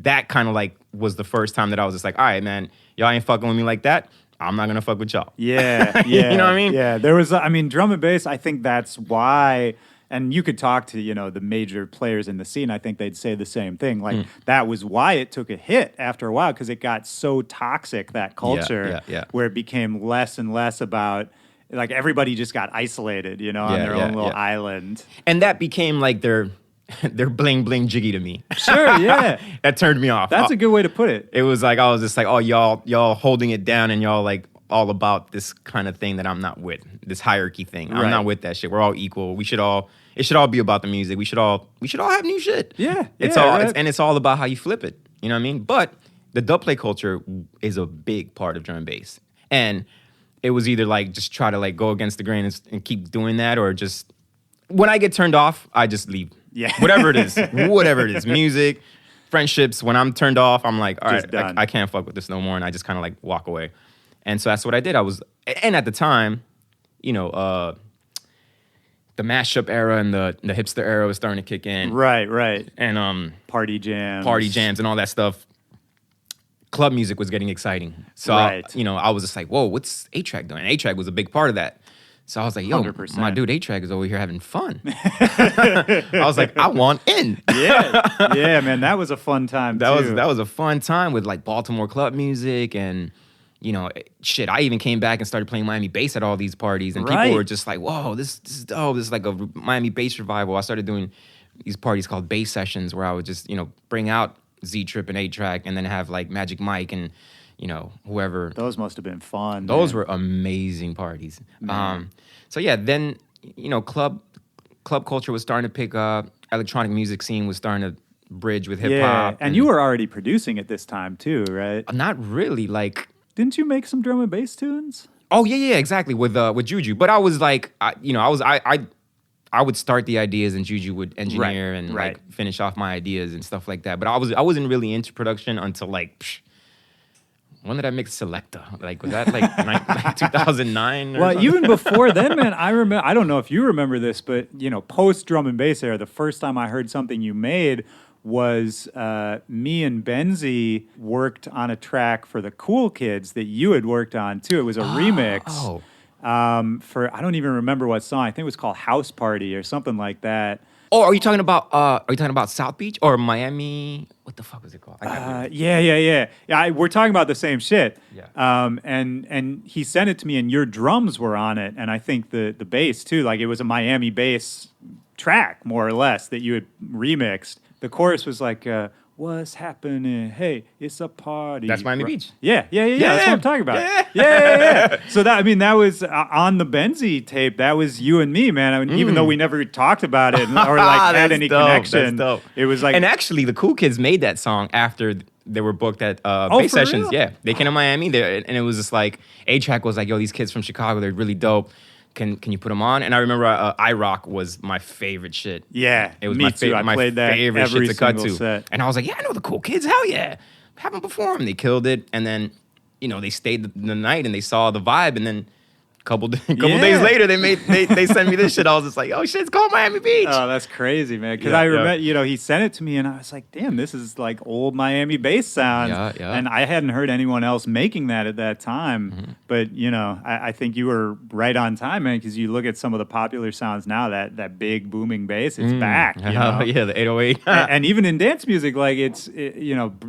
that kind of like was the first time that I was just like, all right, man, y'all ain't fucking with me like that. I'm not going to fuck with y'all. Yeah. You know what I mean? Yeah. There was, drum and bass, I think that's why. And you could talk to, the major players in the scene. I think they'd say the same thing. Like, that was why it took a hit after a while, because it got so toxic, that culture, where it became less and less about, like, everybody just got isolated, on their own little island. And that became, like, their bling bling jiggy to me. Sure, yeah. That turned me off. That's a good way to put it. It was like, I was just like, oh, y'all holding it down, and y'all, like, all about this kind of thing that I'm not with, this hierarchy thing. I'm not with that shit. We're all equal. It should all be about the music. We should all have new shit. Yeah. It's all about how you flip it. You know what I mean? But the dub play culture is a big part of drum and bass. And it was either like just try to like go against the grain and keep doing that, or just when I get turned off, I just leave. Yeah. Whatever it is. Music, friendships, when I'm turned off, I'm like, all right, I can't fuck with this no more. And I just kind of like walk away. And so that's what I did. And at the time, the mashup era and the hipster era was starting to kick in. Right. And party jams and all that stuff. Club music was getting exciting. So I was just like, whoa, what's A-Trak doing? A-Trak was a big part of that. So I was like, yo, 100%. My dude A-Trak is over here having fun. I was like, I want in. Yeah, man, that was a fun time too. That was a fun time with like Baltimore club music and shit, I even came back and started playing Miami bass at all these parties, and people were just like, whoa, this is dope. This is like a Miami bass revival. I started doing these parties called bass sessions where I would just, bring out Z-Trip and A-Trak and then have like Magic Mike and, whoever. Those must have been fun. Those were amazing parties. So yeah, then, club culture was starting to pick up. Electronic music scene was starting to bridge with hip hop. And you were already producing at this time too, right? Not really, like... Didn't you make some drum and bass tunes? Oh yeah, exactly with Juju. But I was like, I would start the ideas and Juju would engineer and like finish off my ideas and stuff like that. But I wasn't really into production until like, when did I mix Selecta? Like was that like 2009? Well, even before then, man, I remember. I don't know if you remember this, but post drum and bass era, the first time I heard something you made was me and Benzie worked on a track for the Cool Kids that you had worked on too. It was a remix for, I don't even remember what song. I think it was called House Party or something like that. Oh, are you talking about South Beach or Miami? What the fuck was it called? Yeah. We're talking about the same shit. Yeah. And he sent it to me, and your drums were on it, and I think the bass too. Like it was a Miami bass track, more or less, that you had remixed. The chorus was like, what's happening? Hey, it's a party. That's Miami Beach. Yeah. That's what I'm talking about. Yeah. So that was on the Benzie tape. That was you and me, man. Even though we never talked about it or like had any connection, that's dope. It was like. And actually, the Cool Kids made that song after they were booked at bass sessions. Real? Yeah, they came to Miami there, and it was just like A-Trak was like, yo, these kids from Chicago, they're really dope. Can you put them on? And I remember iRock was my favorite shit. Yeah, it was me too. I played that favorite every shit to cut to. Set. And I was like, yeah, I know the Cool Kids. Hell yeah, have them perform. They killed it. And then they stayed the night and they saw the vibe. And then a couple days later, they sent me this shit. I was just like, oh shit, it's called Miami Beach. Oh, that's crazy, man. Because I remember, he sent it to me, and I was like, damn, this is like old Miami bass sounds. Yeah. And I hadn't heard anyone else making that at that time. Mm-hmm. But I think you were right on time, man. Because you look at some of the popular sounds now, that big booming bass, it's back. Yeah, the 808. and even in dance music, like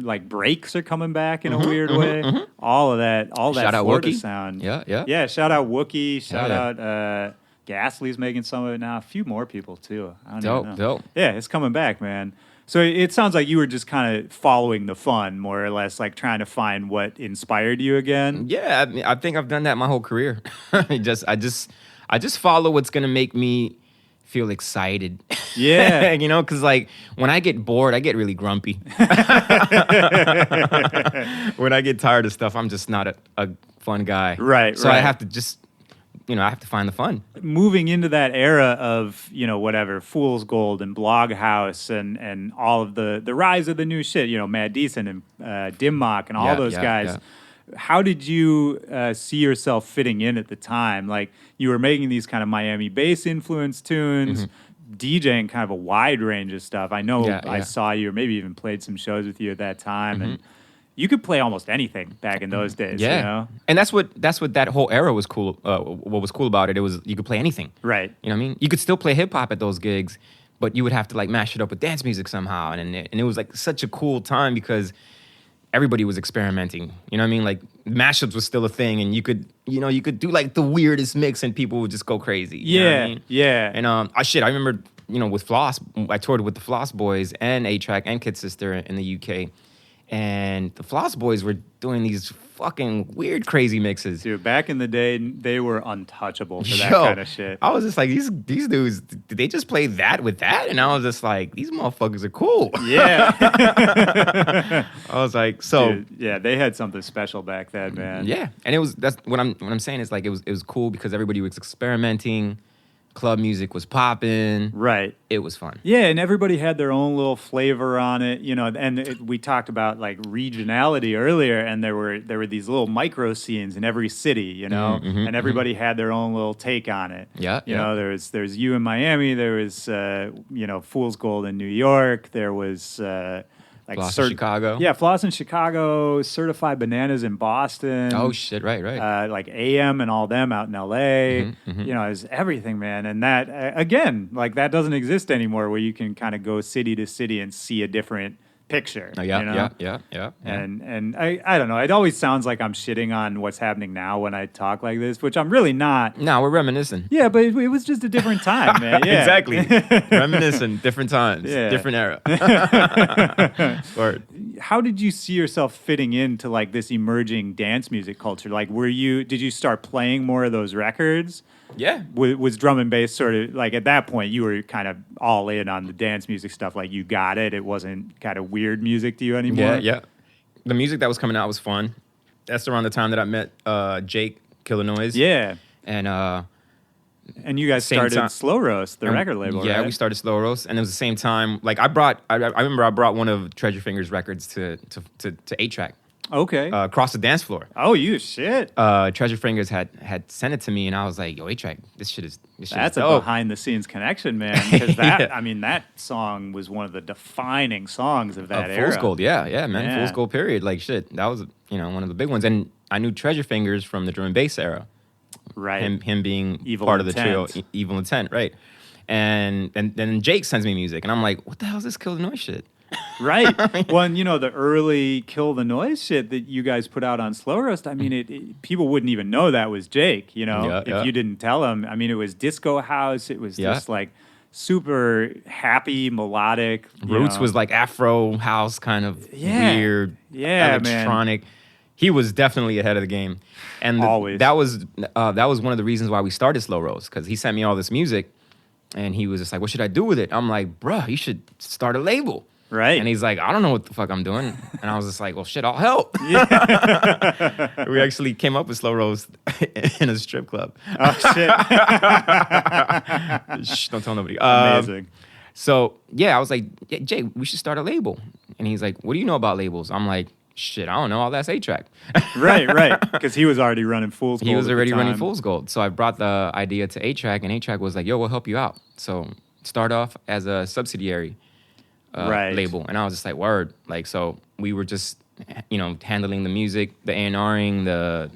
like breaks are coming back in a weird way. All of that, Shout out Florida Wookie. sound. Yeah. Shout out Wookie. Shout out Ghastly's making some of it now. A few more people too. I don't even know. Dope. Yeah, it's coming back, man. So it sounds like you were just kind of following the fun, more or less, like trying to find what inspired you again. Yeah, I think I've done that my whole career. I just follow what's gonna make me feel excited. Yeah. You know, because like when I get bored, I get really grumpy. When I get tired of stuff, I'm just not a fun guy. Right. So I have to just, I have to find the fun. Moving into that era of, whatever, Fool's Gold and Bloghouse and all of the rise of the new shit, Mad Decent and Dimmock and all those guys. Yeah. How did you see yourself fitting in at the time? Like, you were making these kind of Miami bass influenced tunes, DJing kind of a wide range of stuff. I know I saw you, or maybe even played some shows with you at that time, and you could play almost anything back in those days. Yeah, and that's what that whole era was cool. What was cool about it was you could play anything. Right. You know what I mean? You could still play hip hop at those gigs, but you would have to like mash it up with dance music somehow, and it was like such a cool time because everybody was experimenting. You know what I mean? Like mashups was still a thing, and you could do like the weirdest mix, and people would just go crazy. You know what I mean? Yeah. And I remember with Floss, I toured with the Floss Boys and A-Trak and Kid Sister in the UK, and the Floss Boys were doing these fucking weird, crazy mixes. Dude, back in the day, they were untouchable for that kind of shit. I was just like, these dudes, did they just play that with that? And I was just like, these motherfuckers are cool. Yeah. I was like, so. Dude, yeah, they had something special back then, man. Yeah. And that's what I'm saying is like, it was cool because everybody was experimenting. Club music was popping. Right. It was fun. Yeah, and everybody had their own little flavor on it, and we talked about like regionality earlier, and there were these little micro scenes in every city, and everybody had their own little take on it. Yeah. There's you in Miami, there was Fool's Gold in New York, there was like Floss in Chicago. Yeah, Floss in Chicago, Certified Bananas in Boston. Oh shit! Right. Like AM and all them out in LA. It was everything, man. And that again, like that doesn't exist anymore, where you can kind of go city to city and see a different picture. Yeah. And I don't know. It always sounds like I'm shitting on what's happening now when I talk like this, which I'm really not. No, we're reminiscing. Yeah, but it was just a different time, man. Yeah. Exactly. Reminiscing, different times, different era. Word. How did you see yourself fitting into like this emerging dance music culture? Like, did you start playing more of those records? Yeah. Was drum and bass sort of like at that point you were kind of all in on the dance music stuff? Like you got it. It wasn't kind of weird music to you anymore. Yeah. The music that was coming out was fun. That's around the time that I met Jake Killer Noise. Yeah. And you guys started Slow Roast, the record label. Yeah, right? we started Slow Roast, and it was the same time. Like I remember I brought one of Treasure Finger's records to A-Trak. Okay. Across the dance floor. Oh, you shit. Treasure Fingers had sent it to me, and I was like, "Yo, A-Trak, this shit is That's a dope." behind the scenes connection, man. Because that song was one of the defining songs of that era. Fool's Gold, yeah, man. Yeah. Fool's Gold period. Like shit. That was one of the big ones. And I knew Treasure Fingers from the drum and bass era. Right. Him being Evil part Intent. of the trio, Evil Intent, right? And then Jake sends me music, and I'm like, "What the hell is this Kill the Noise shit?" Right. Well, and the early Kill the Noise shit that you guys put out on Slow Roast, I mean, people wouldn't even know that was Jake, if you didn't tell them. I mean, it was disco house. It was just like super happy, melodic. Roots was like Afro house, kind of weird, electronic. Man. He was definitely ahead of the game. And always. That was one of the reasons why we started Slow Roast, because he sent me all this music, and he was just like, "What should I do with it?" I'm like, "Bruh, you should start a label." Right. And he's like, "I don't know what the fuck I'm doing." And I was just like, "Well, shit, I'll help." Yeah. We actually came up with Slow Roast in a strip club. Oh, shit. Shh, don't tell nobody. Amazing. So, I was like, "Jay, we should start a label." And he's like, "What do you know about labels?" I'm like, "Shit, I don't know. All that's A-Trak." Right. Because he was already running Fool's Gold. He was already running Fool's Gold. So I brought the idea to A-Trak, and A-Trak was like, "Yo, we'll help you out." So start off as a subsidiary label. And I was just like, word. Like, so we were just, handling the music, the A&Ring, the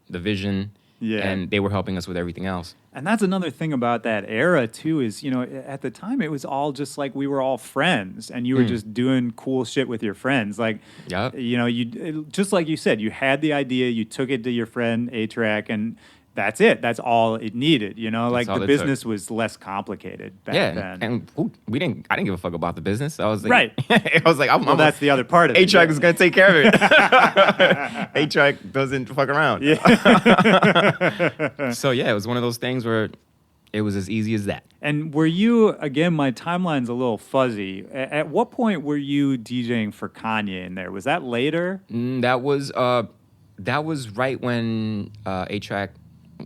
vision. Yeah. And they were helping us with everything else. And that's another thing about that era, too, is, at the time, it was all just like we were all friends and you were just doing cool shit with your friends. Like, you just like you said, you had the idea, you took it to your friend A-Trak, and that's it. That's all it needed. You know, like all the it business was less complicated back then. and I didn't give a fuck about the business. I was like, Right. I was like, Well, that's the other part of it. A-Trak is gonna take care of it. A-Trak doesn't fuck around. Yeah. So yeah, it was one of those things where it was as easy as that. And were you, again, my timeline's a little fuzzy. At what point were you DJing for Kanye in there? Was that later? That was right when A-Trak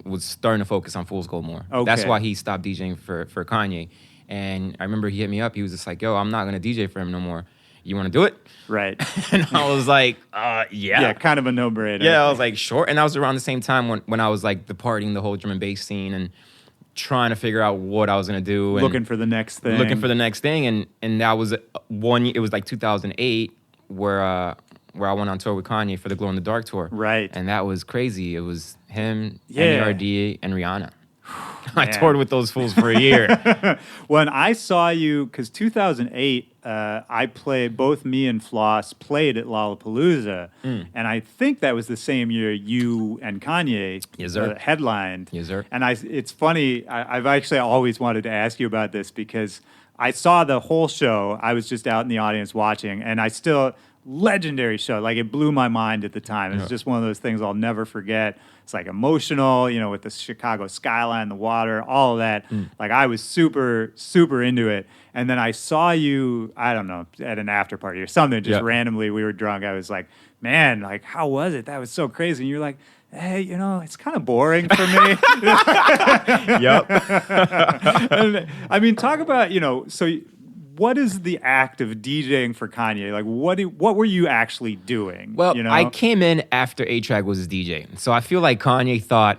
was starting to focus on Fool's Gold more. Okay. That's why he stopped DJing for Kanye. And I remember he hit me up. He was just like, yo, I'm not going to DJ for him no more. You want to do it? Right. And I was like, yeah. Yeah, kind of a no-brainer. Yeah, I was like, sure. And that was around the same time when I was like departing the whole drum and bass scene and trying to figure out what I was going to do. And looking for the next thing. And that was it was like 2008 where I went on tour with Kanye for the Glow in the Dark tour. Right. And that was crazy. It was him, Yeah. NERD, and Rihanna. I toured with those fools for a year. When I saw you, because 2008, I played, both me and Floss played at Lollapalooza. And I think that was the same year you and Kanye Yes, sir. Headlined. Yes, sir. And it's funny, I've actually always wanted to ask you about this because I saw the whole show. I was just out in the audience watching, and legendary show. Like, it blew my mind at the time. It was just one of those things I'll never forget. It's like emotional, you know, with the Chicago skyline, the water, all of that. Like, I was super, super into it. And then I saw you, I don't know, at an after party or something, just randomly, we were drunk. I was like, man, like, how was it? That was so crazy. And you're like, hey, you know, it's kind of boring for me. Yep. And, I mean, talk about, you know, so what is the act of DJing for Kanye? Like, what were you actually doing? Well, you know? I came in after A-Trak was his DJ. So I feel like Kanye thought,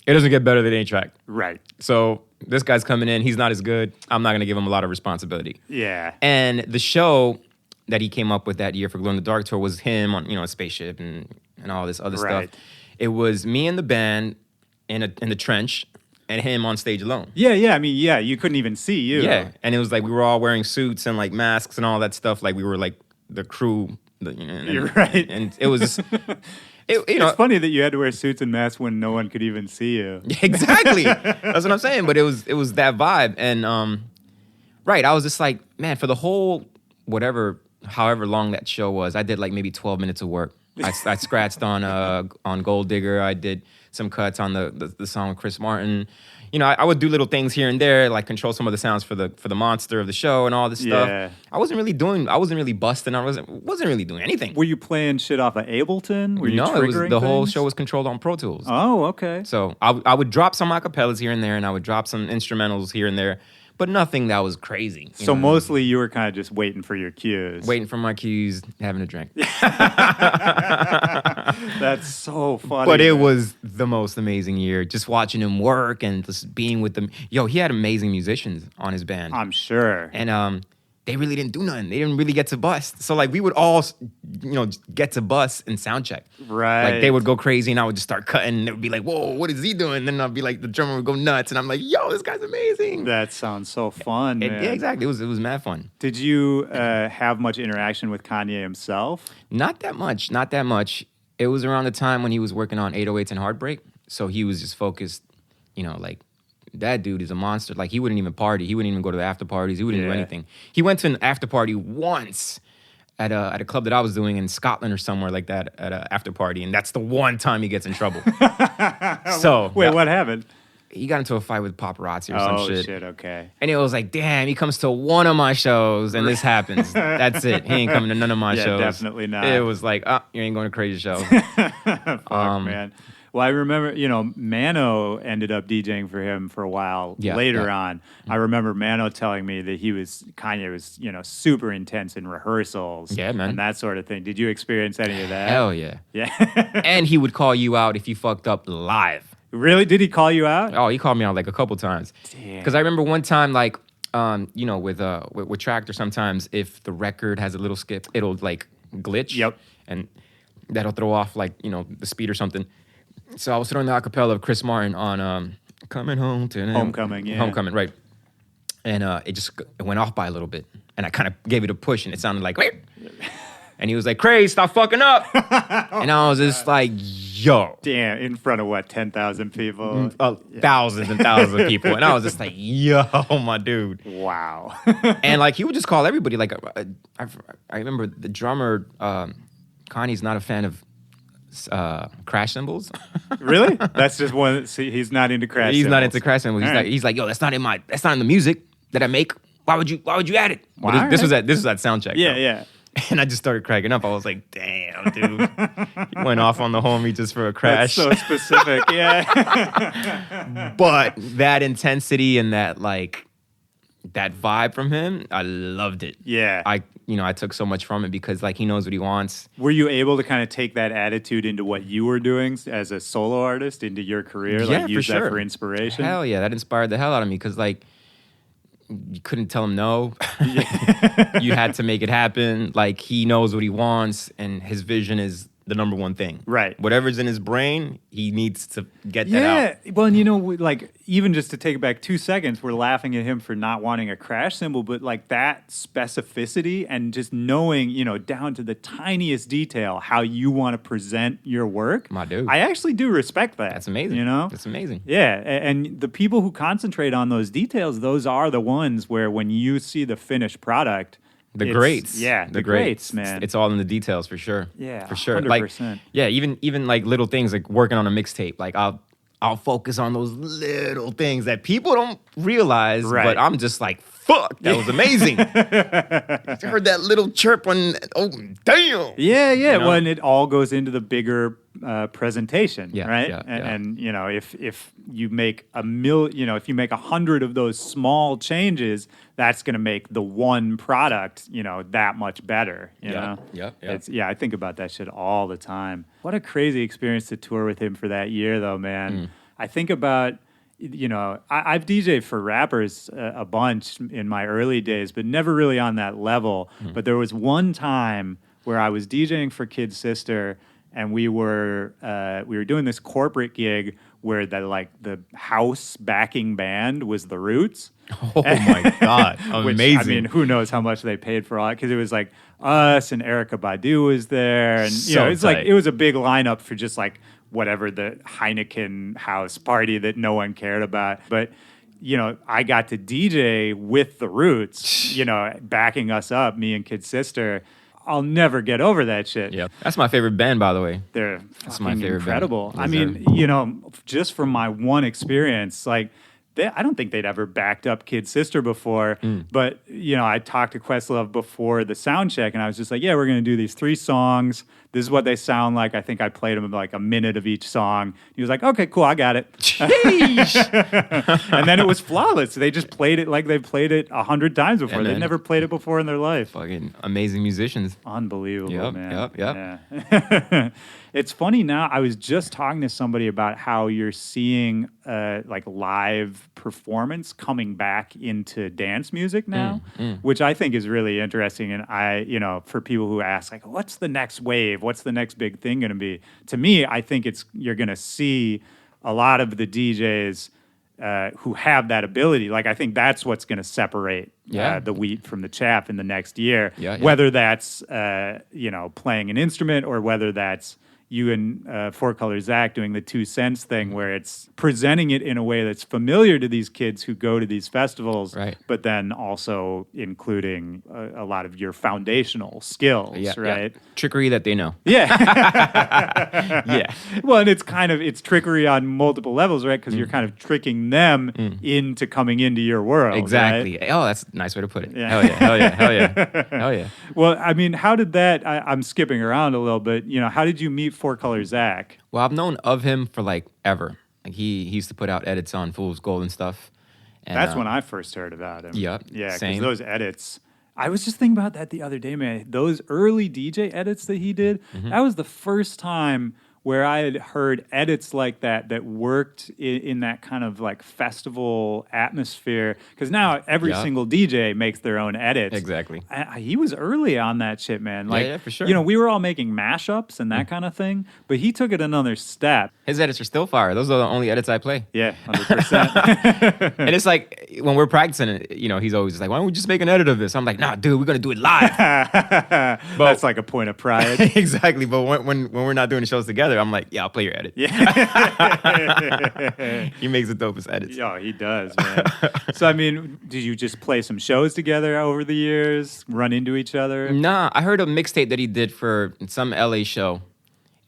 it doesn't get better than A-Trak. Right. So this guy's coming in. He's not as good. I'm not going to give him a lot of responsibility. Yeah. And the show that he came up with that year for Glow in the Dark tour was him on, you know, a spaceship and all this other Right. stuff. It was me and the band in the trench and him on stage alone. Yeah. I mean, yeah, you couldn't even see you. Yeah. And it was like we were all wearing suits and like masks and all that stuff. Like we were like the crew. You're right. And it was just, you know. It's funny that you had to wear suits and masks when no one could even see you. Exactly. That's what I'm saying. But it was that vibe. And right, I was just like, man, for the whole however long that show was, I did like maybe 12 minutes of work. I scratched on Gold Digger. I did some cuts on the song with Chris Martin. You know, I would do little things here and there, like control some of the sounds for the monster of the show and all this stuff. I wasn't really busting. I wasn't really doing anything. Were you playing shit off of Ableton? Were you No, it was triggering the whole things? show was controlled on Pro Tools. Oh, okay. So I would drop some acapellas here and there, and I would drop some instrumentals here and there, but nothing that was crazy. So mostly you were kind of just waiting for your cues. Waiting for my cues, having a drink. That's so funny. But it man. was the most amazing year, just watching him work and just being with them. Yo, he had amazing musicians on his band. I'm sure. And they really didn't do nothing. They didn't really get to bust. So like we would all, you know, get to bust and sound check. Right. Like they would go crazy and I would just start cutting and it would be like, whoa, what is he doing? And then I'd be like, the drummer would go nuts and I'm like, yo, this guy's amazing. That sounds so fun, man. Yeah, exactly. It was mad fun. Did you have much interaction with Kanye himself? Not that much. It was around the time when he was working on 808s and Heartbreak. So he was just focused, you know, like, that dude is a monster. Like, he wouldn't even party. He wouldn't even go to the after parties. He wouldn't do anything. He went to an after party once at a club that I was doing in Scotland or somewhere like that at an after party, and that's the one time he gets in trouble. So Wait, what happened? He got into a fight with paparazzi or some shit. Oh, shit, okay. And it was like, damn, he comes to one of my shows and this happens. That's it. He ain't coming to none of my shows. Definitely not. It was like, you ain't going to crazy show. Fuck, man. Well, I remember, you know, Mano ended up DJing for him for a while later on. I remember Mano telling me that Kanye was, you know, super intense in rehearsals. Yeah, man. And that sort of thing. Did you experience any of that? Hell yeah. Yeah. And he would call you out if you fucked up live. Really? Did he call you out? Oh, he called me out like a couple times. Damn. Because I remember one time, like, you know, with Tractor, sometimes if the record has a little skip, it'll like glitch. Yep. And that'll throw off like, you know, the speed or something. So I was throwing the acapella of Chris Martin on Coming Home to Homecoming, yeah. Homecoming, right. And it went off by a little bit. And I kind of gave it a push and it sounded like, wait. And he was like, Craze, stop fucking up. And I was just like, yo. Damn, in front of what, 10,000 people? Thousands and thousands of people. And I was just like, yo, my dude. Wow. And like he would just call everybody. Like I remember the drummer, Kanye's not a fan of crash cymbals. Really? That's just one. See, he's not into crash He's cymbals. not into crash cymbals. He's like, yo, that's not in the music that I make. Why would you add it? Well, Well, this was at sound check. Yeah, though. yeah. And I just started cracking up. I was like, damn, dude. He went off on the homie just for a crash. That's so specific. Yeah. But that intensity and that vibe from him, I loved it. Yeah. I took so much from it because like he knows what he wants. Were you able to kind of take that attitude into what you were doing as a solo artist, into your career? Yeah, like use for that sure. for inspiration? Hell yeah, that inspired the hell out of me because like you couldn't tell him no. You had to make it happen. Like he knows what he wants and his vision is the number one thing. Right. Whatever's in his brain, he needs to get that out. Yeah. Well, and you know, like even just to take it back 2 seconds, we're laughing at him for not wanting a crash cymbal, but like that specificity and just knowing, you know, down to the tiniest detail how you want to present your work. My dude. I actually do respect that. That's amazing. You know? That's amazing. Yeah, and the people who concentrate on those details, those are the ones where when you see the finished product, The it's- greats. Yeah, the greats, man. It's all in the details for sure. Yeah, For sure. 100%. Like yeah, even like little things like working on a mixtape. Like I'll focus on those little things that people don't realize, Right. but I'm just like, fuck, that was amazing. I heard that little chirp on damn. Yeah. You know? Well, and it all goes into the bigger presentation, Yeah, right? yeah, And you know, if you make if you make 100 of those small changes, that's going to make the one product, you know, that much better. You know? Yep. I think about that shit all the time. What a crazy experience to tour with him for that year, though, man. I think about, you know, I've DJed for rappers a bunch in my early days, but never really on that level. But there was one time where I was DJing for Kid Sister, and we were doing this corporate gig where the house backing band was the Roots. Oh my God. Which, Amazing. I mean, who knows how much they paid for all that? Because it was like us and Erykah Badu was there, and you So know, it's like tight. it was a big lineup for just like whatever the Heineken house party that no one cared about. But you know, I got to DJ with the Roots, you know, backing us up, me and Kid Sister. I'll never get over that shit. Yeah, that's my favorite band, by the way. They're That's my fucking favorite band. incredible. Yes, I mean, you know, just from my one experience, like, I don't think they'd ever backed up Kid Sister before. But, you know, I talked to Questlove before the sound check, and I was just like, yeah, we're going to do these 3 songs. This is what they sound like. I think I played him like a minute of each song. He was like, okay, cool, I got it. And then it was flawless. They just played it like they've played it 100 times before. And They've then- never played it before in their life. Fucking amazing musicians. Unbelievable, Yep, man. yep. Yeah. It's funny now. I was just talking to somebody about how you're seeing like live performance coming back into dance music now, which I think is really interesting. And I, you know, for people who ask like, what's the next wave? What's the next big thing going to be? To me, I think you're going to see a lot of the DJs who have that ability. Like, I think that's what's going to separate the wheat from the chaff in the next year. Yeah. Whether that's, you know, playing an instrument or whether that's you and Four Color Zach doing the 2 cents thing where it's presenting it in a way that's familiar to these kids who go to these festivals, Right. but then also including a lot of your foundational skills, right? Yeah. Trickery that they know. Yeah. Yeah. Well, and it's trickery on multiple levels, right? Because you're kind of tricking them into coming into your world. Exactly. Right? Oh, that's a nice way to put it. Yeah. Hell yeah. Hell yeah. Hell yeah. Hell yeah. Well, I mean, how did that? I'm skipping around a little bit. You know, how did you meet Four Color Zach? Well, I've known of him for like ever. Like he used to put out edits on Fool's Gold and stuff. And, That's when I first heard about him. Yep, Yeah, because same. those edits. I was just thinking about that the other day, man. Those early DJ edits that he did, that was the first time where I had heard edits like that worked in that kind of like festival atmosphere. Because now every Yeah. single DJ makes their own edits. Exactly. He was early on that shit, man. Like, yeah, for sure. You know, we were all making mashups and that kind of thing, but he took it another step. His edits are still fire. Those are the only edits I play. Yeah, 100%. And it's like when we're practicing it, you know, he's always like, why don't we just make an edit of this? I'm like, nah, dude, we're going to do it live. That's like a point of pride. Exactly. But when we're not doing the shows together, together. I'm like, yeah, I'll play your edit. Yeah. He makes the dopest edits. Yeah, he does, man. So, I mean, did you just play some shows together over the years, run into each other? Nah, I heard a mixtape that he did for some LA show,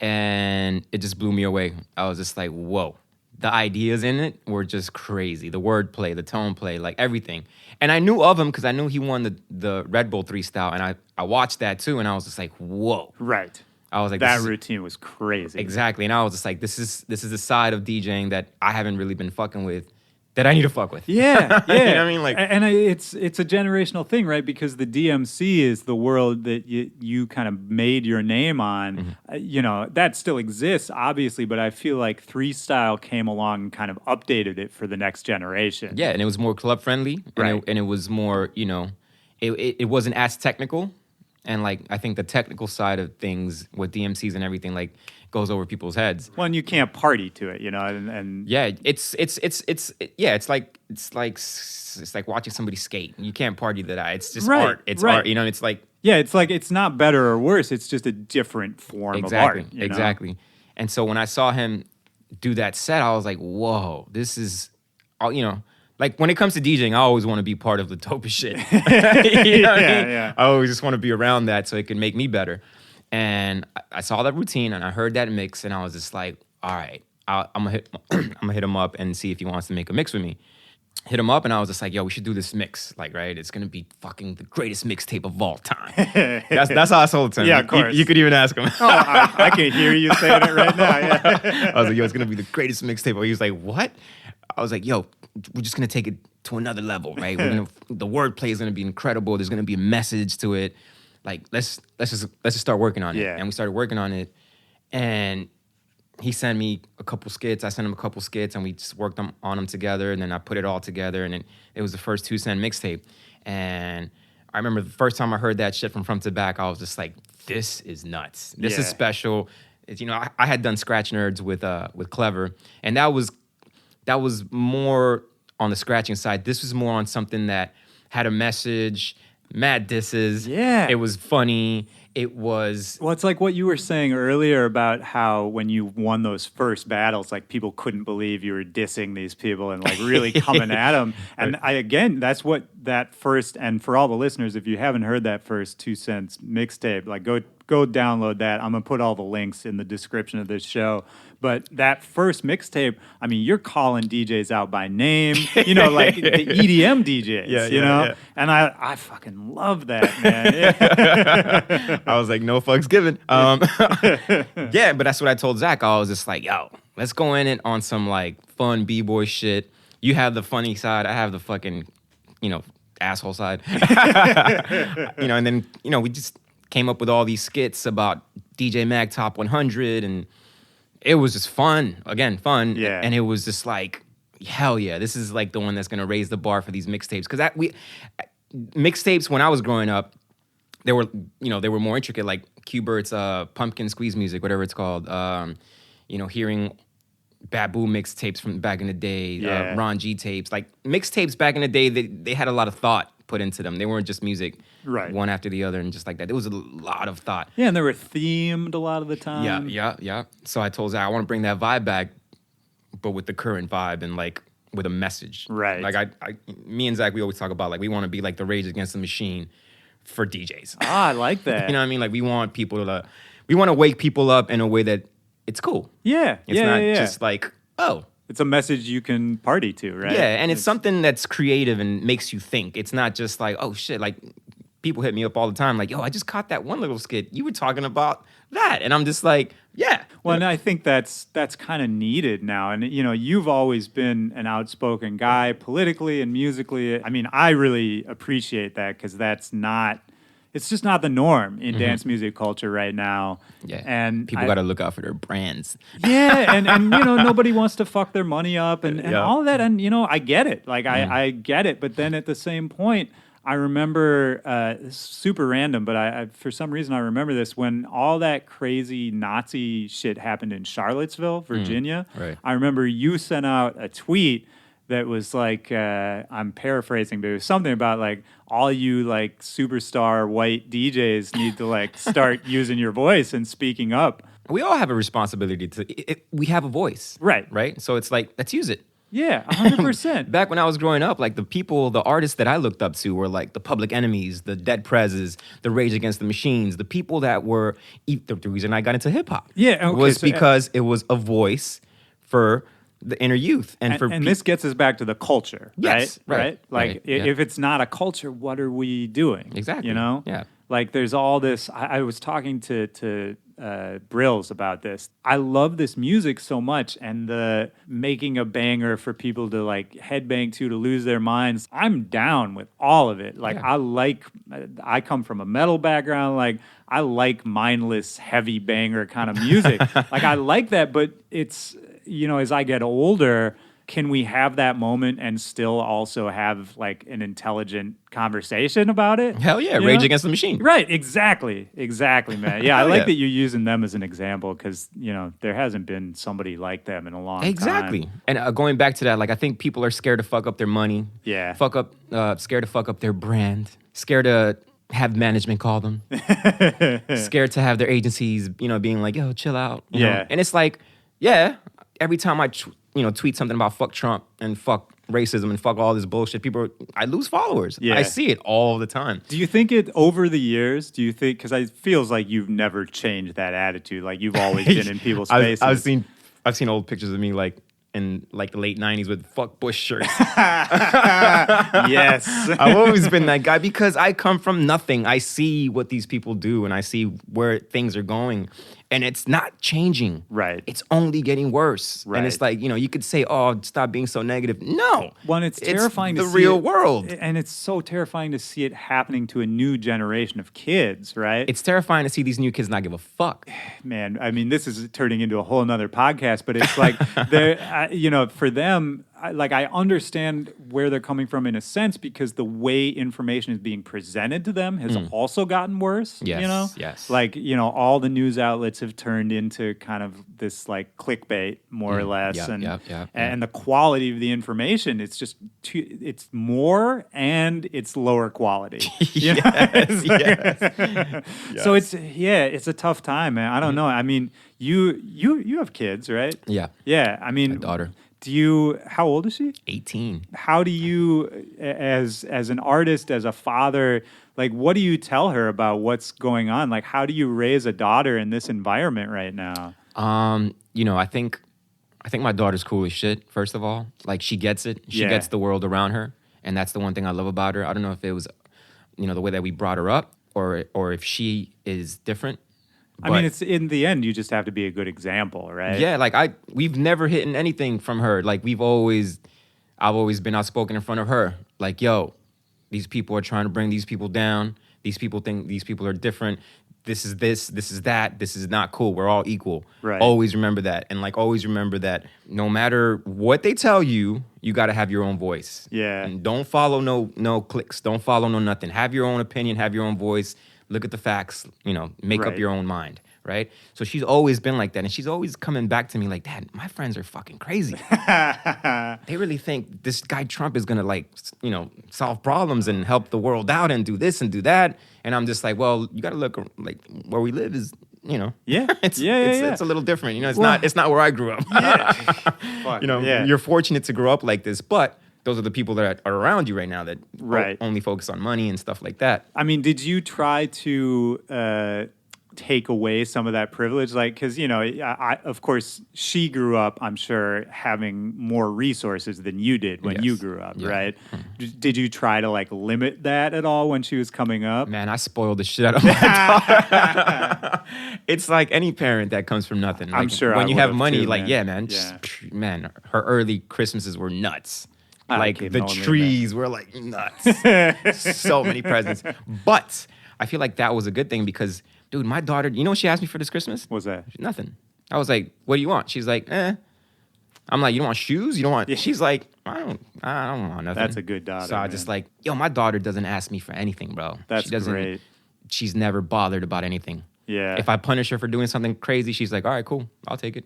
and it just blew me away. I was just like, whoa. The ideas in it were just crazy. The wordplay, the tone play, like everything. And I knew of him because I knew he won the Red Bull 3 style, and I watched that too, and I was just like, whoa. Right. I was like, that routine was crazy. Exactly. And I was just like, this is the side of DJing that I haven't really been fucking with, that I need to fuck with. Yeah, yeah. You know what I mean? Like, and it's a generational thing, right? Because the DMC is the world that you kind of made your name on. Mm-hmm. That still exists, obviously, but I feel like 3 Style came along and kind of updated it for the next generation. yeah, and it was more club friendly, Right. and it was more, it wasn't as technical. And like, I think the technical side of things with DMCs and everything like goes over people's heads. Well, and you can't party to it, and Yeah, it's like watching somebody skate. You can't party to that. It's just Right, art. It's right. art. It's like yeah, it's like it's not better or worse. It's just a different form of art. Exactly. And so when I saw him do that set, I was like, whoa, this is, like when it comes to DJing, I always want to be part of the dopest shit. You know what I mean? Yeah. I always just want to be around that so it can make me better. And I saw that routine and I heard that mix and I was just like, all right, I'm gonna hit him up and see if he wants to make a mix with me. Hit him up and I was just like, yo, we should do this mix. Like, right? It's gonna be fucking the greatest mixtape of all time. That's how I sold it to him. Yeah, of course. You could even ask him. I can hear you saying it right now. Yeah. I was like, yo, it's gonna be the greatest mixtape. He was like, what? I was like, yo, we're just gonna take it to another level, right? The wordplay is gonna be incredible. There's gonna be a message to it. Like, let's just start working on it. Yeah. And we started working on it. And he sent me a couple skits. I sent him a couple skits, and we just worked on them together. And then I put it all together, and it was the first 2 Cent mixtape. And I remember the first time I heard that shit from front to back, I was just like, this is nuts. This is special. It's, I had done Scratch Nerds with Clever, and that was more on the scratching side. This was more on something that had a message, mad disses. Yeah. It was funny. It was... Well, it's like what you were saying earlier about how when you won those first battles, like people couldn't believe you were dissing these people and like really coming at them. And that's what that first, and for all the listeners, if you haven't heard that first 2 Cents mixtape, like go download that. I'm going to put all the links in the description of this show. But that first mixtape, I mean, you're calling DJs out by name, like the EDM DJs, Yeah. And I fucking love that, man. Yeah. I was like, no fucks given. Yeah, but that's what I told Zach. I was just like, yo, let's go in it on some like fun B-boy shit. You have the funny side. I have the fucking, asshole side. And then, we just came up with all these skits about DJ Mag Top 100, and it was just fun. Again, fun. Yeah. And it was just like, hell yeah, this is like the one that's gonna raise the bar for these mixtapes. Because mixtapes when I was growing up, they were more intricate, like Q-Bert's Pumpkin Squeeze Music, whatever it's called. Hearing Babu mixtapes from back in the day, Ron G tapes. Like mixtapes back in the day, they had a lot of thought put into them. They weren't just music, right, one after the other and just like that. There was a lot of thought. Yeah, and they were themed a lot of the time. Yeah. So I told Zach, I want to bring that vibe back, but with the current vibe and like with a message. Right. Like me and Zach, we always talk about like we want to be like the Rage Against the Machine for DJs. I like that. You know what I mean? Like we want to wake people up in a way that it's cool. Yeah. It's not just like, oh. It's a message you can party to, right? Yeah, and it's something that's creative and makes you think. It's not just like, oh shit, like people hit me up all the time like, yo, I just caught that one little skit. You were talking about that. And I'm just like, yeah. Well, and I think that's kind of needed now. And, you've always been an outspoken guy politically and musically. I mean, I really appreciate that because it's just not the norm in dance music culture right now. Yeah, and people got to look out for their brands. Yeah, and nobody wants to fuck their money up and all of that. And I get it. Like I get it. But then at the same point, I remember this is super random, but I for some reason I remember this when all that crazy Nazi shit happened in Charlottesville, Virginia. Right. I remember you sent out a tweet that was like, I'm paraphrasing, but it was something about like all you like superstar white DJs need to like start using your voice and speaking up. we all have a responsibility we have a voice. Right? So it's like, let's use it. Yeah, 100%. Back when I was growing up, like the artists that I looked up to were like the Public Enemies, the Dead Prezes, the Rage Against the Machines, the people that were, the reason I got into hip hop was because it was a voice for the inner youth. And this gets us back to the culture, yes, right? Like, if it's not a culture, what are we doing? Exactly. You know? Yeah. Like, there's all this. I was talking to Brills about this. I love this music so much, and the making a banger for people to like headbang to lose their minds. I'm down with all of it. Like, I come from a metal background. Like, I like mindless, heavy banger kind of music. Like, I like that, but it's, as I get older, can we have that moment and still also have like an intelligent conversation about it? Hell yeah, Rage Against the Machine. Right, exactly, man. Yeah, I like that you're using them as an example because, there hasn't been somebody like them in a long time. Exactly. And going back to that, like I think people are scared to fuck up their money. Yeah. Scared to fuck up their brand. Scared to have management call them. Scared to have their agencies, being like, yo, chill out. You know? And it's like, every time I tweet something about fuck Trump and fuck racism and fuck all this bullshit, I lose followers. Yeah. I see it all the time. Do you think over the years, because it feels like you've never changed that attitude, like you've always been in people's faces. I've seen old pictures of me like in like the late 90s with fuck Bush shirts. Yes. I've always been that guy because I come from nothing. I see what these people do and I see where things are going. And it's not changing. Right. It's only getting worse. Right. And it's like, you could say, oh, stop being so negative. No. Well, it's terrifying to see the real world. And it's so terrifying to see it happening to a new generation of kids, right? It's terrifying to see these new kids not give a fuck. Man, I mean, this is turning into a whole nother podcast, but it's like, for them, I understand where they're coming from in a sense because the way information is being presented to them has also gotten worse. Yes, yes. Like, all the news outlets have turned into kind of this like clickbait, more or less. And the quality of the information, it's just it's more and it's lower quality. Yes. So it's a tough time, man. I don't know. I mean, you have kids, right? Yeah. Yeah. I mean, my daughter. How old is she? 18. How do you, as an artist, as a father, like, what do you tell her about what's going on? Like, how do you raise a daughter in this environment right now? I think my daughter's cool as shit, first of all. Like, she gets it. She gets the world around her. And that's the one thing I love about her. I don't know if it was, the way that we brought her up or if she is different. I mean, it's in the end, you just have to be a good example, right? Yeah, like we've never hidden anything from her. Like I've always been outspoken in front of her. Like, yo, these people are trying to bring these people down. These people think these people are different. This is that. This is not cool. We're all equal. Right. Always remember that. And like, always remember that no matter what they tell you, you got to have your own voice. Yeah. And don't follow no clicks. Don't follow no nothing. Have your own opinion. Have your own voice. Look at the facts, make up your own mind, right? So she's always been like that. And she's always coming back to me like, Dad, my friends are fucking crazy. They really think this guy Trump is going to solve problems and help the world out and do this and do that. And I'm just like, well, you got to look like where we live is, it's a little different. It's not where I grew up. You're fortunate to grow up like this, but those are the people that are around you right now that only focus on money and stuff like that. I mean, did you try to take away some of that privilege? Like, because, of course, she grew up, I'm sure, having more resources than you did when you grew up, right? Mm-hmm. Did you try to, like, limit that at all when she was coming up? Man, I spoiled the shit out of my daughter. It's like any parent that comes from nothing. Like, I'm sure when I you have money, too, like, man, her early Christmases were nuts. Like the trees were like nuts. So many presents. But I feel like that was a good thing because, dude, my daughter, you know what she asked me for this Christmas? What's that? Nothing. I was like, what do you want? She's like, I'm like, you don't want shoes? You don't want... She's like, I don't want nothing. That's a good daughter. So I just like, my daughter doesn't ask me for anything, bro. That's great. She's never bothered about anything. Yeah. If I punish her for doing something crazy, she's like, all right, cool. I'll take it.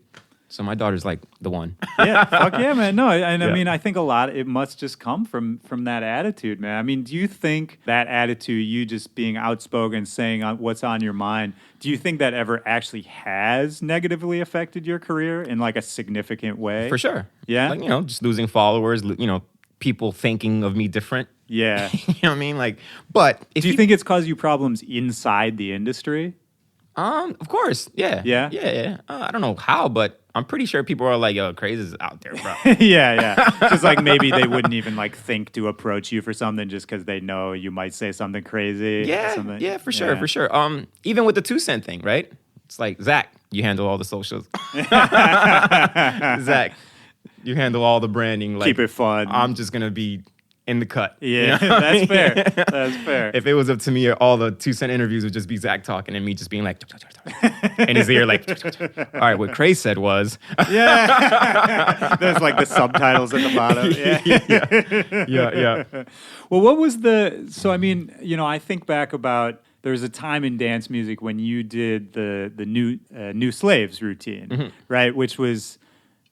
So my daughter's like the one. Yeah, fuck yeah, man. No, and I Yeah. mean, I think a lot, it must just come from that attitude, man. I mean, do you think that attitude, you just being outspoken, saying what's on your mind, do you think that ever actually has negatively affected your career in like a significant way? For sure. Yeah? Like, just losing followers, people thinking of me different. Yeah. You know what I mean? Like, but if Do you think it's caused you problems inside the industry? Of course, yeah. Yeah? I don't know how, but I'm pretty sure people are like, "Yo, Craze is out there, bro." Yeah. Just like maybe they wouldn't even like think to approach you for something just because they know you might say something crazy. Something. Yeah, for sure. Even with the 2 cent thing, right? It's like, Zach, you handle all the socials. Zach, you handle all the branding. Like, Keep it fun. I'm just gonna be in the cut. Yeah, You know what I that's mean? fair. That's fair. If it was up to me, all the 2 cent interviews would just be Zach talking and me just being like, in his ear, like, all right, what Craze said was. Yeah. There's like the subtitles at the bottom. Yeah. Well, what was so I mean, I think back about, there was a time in dance music when you did the new Slaves routine, right?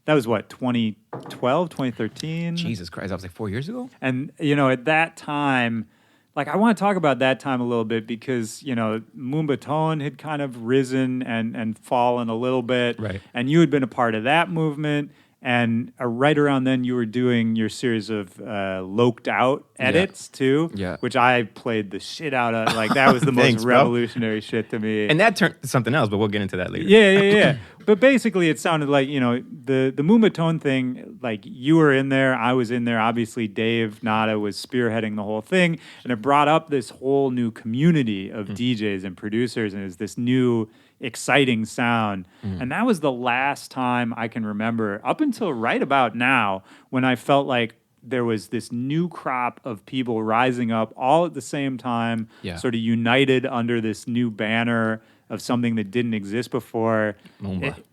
That was what, 2012, 2013? Jesus Christ, that was like 4 years ago? And, at that time, like, I want to talk about that time a little bit because, Moombahton had kind of risen and fallen a little bit. Right. And you had been a part of that movement. And right around then, you were doing your series of Loked Out edits, too. Yeah. Which I played the shit out of. Like, that was the Thanks, most bro. revolutionary shit to me. And that turned to something else, but we'll get into that later. Yeah. But basically, it sounded like, the Moombahton thing, like, you were in there, I was in there. Obviously, Dave Nada was spearheading the whole thing. And it brought up this whole new community of DJs and producers, and it's this new exciting sound. And that was the last time I can remember, up until right about now, when I felt like there was this new crop of people rising up all at the same time, sort of united under this new banner of something that didn't exist before.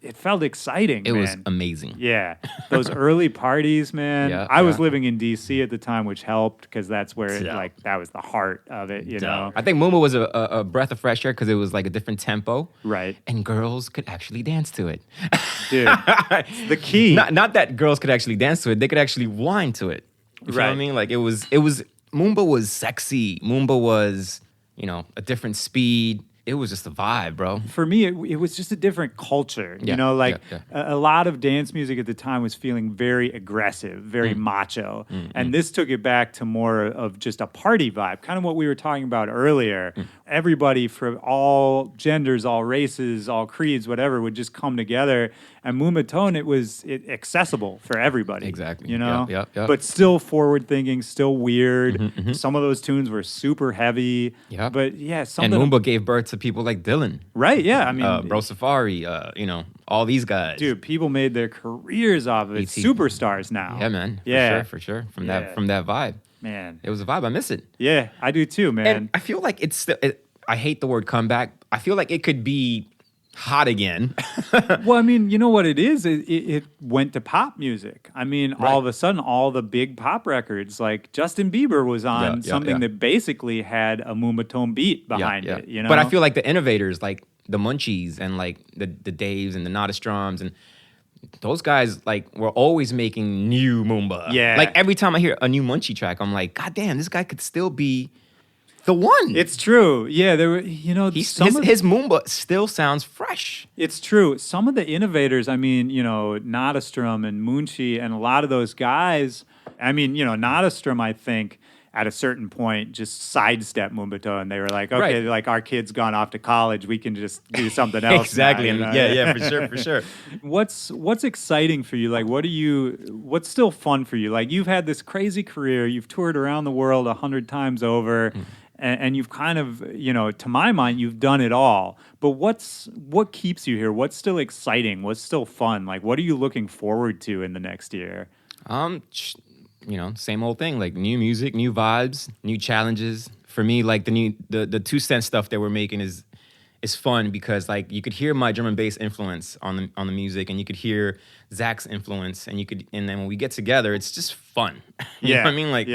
It felt exciting, It man. was amazing. Yeah. Those early parties, man. Yeah, I was yeah. living in D.C. at the time, which helped because that's where, that was the heart of it, you know? I think Moomba was a breath of fresh air because it was like a different tempo. Right. And girls could actually dance to it. Dude, it's the key. Not that girls could actually dance to it, they could actually whine to it. You know what I mean? Like, it was, Moomba was sexy. Moomba was, a different speed. It was just a vibe, bro. For me, it was just a different culture. A lot of dance music at the time was feeling very aggressive, very macho. And this took it back to more of just a party vibe, kind of what we were talking about earlier. Everybody from all genders, all races, all creeds, whatever, would just come together. And Moombahton, it was accessible for everybody. Exactly. Yep. But still forward-thinking, still weird. Some of those tunes were super heavy. Yep. But yeah, some And of them... Moomba gave birth to people like Dylan. Right, yeah. I mean... Bro Safari, all these guys. Dude, people made their careers off of it. E.T. Superstars now. Yeah, man. Yeah. For sure. From that vibe. Man. It was a vibe. I miss it. Yeah, I do too, man. And I feel like it's still, I hate the word comeback. I feel like it could be hot again. Well, I mean, you know what it is? It went to pop music. I mean, all of a sudden, all the big pop records, like Justin Bieber was on something that basically had a Moombahton beat behind it, you know? But I feel like the innovators, like the Munchies and like the Daves and the Nadastroms and those guys, like, were always making new Moomba. Yeah. Like, every time I hear a new Munchie track, I'm like, God damn, this guy could still be the one. It's true. Yeah, there were, his Moomba still sounds fresh. It's true. Some of the innovators, I mean, Nadastrom and Munchie and a lot of those guys, I mean, Nadastrom, I think, at a certain point, just sidestep Moombahton. They were like, okay, like our kid's gone off to college, we can just do something else. Exactly. Now, Yeah, for sure. What's exciting for you? Like, what's still fun for you? Like, you've had this crazy career, you've toured around the world 100 times over, and you've kind of, to my mind, you've done it all. But what keeps you here? What's still exciting? What's still fun? Like, what are you looking forward to in the next year? Same old thing, like new music, new vibes, new challenges. For me, like the 2 cent stuff that we're making is fun because like you could hear my drum and bass influence on the music, and you could hear Zach's influence, and then when we get together, it's just fun. You know what I mean? Like,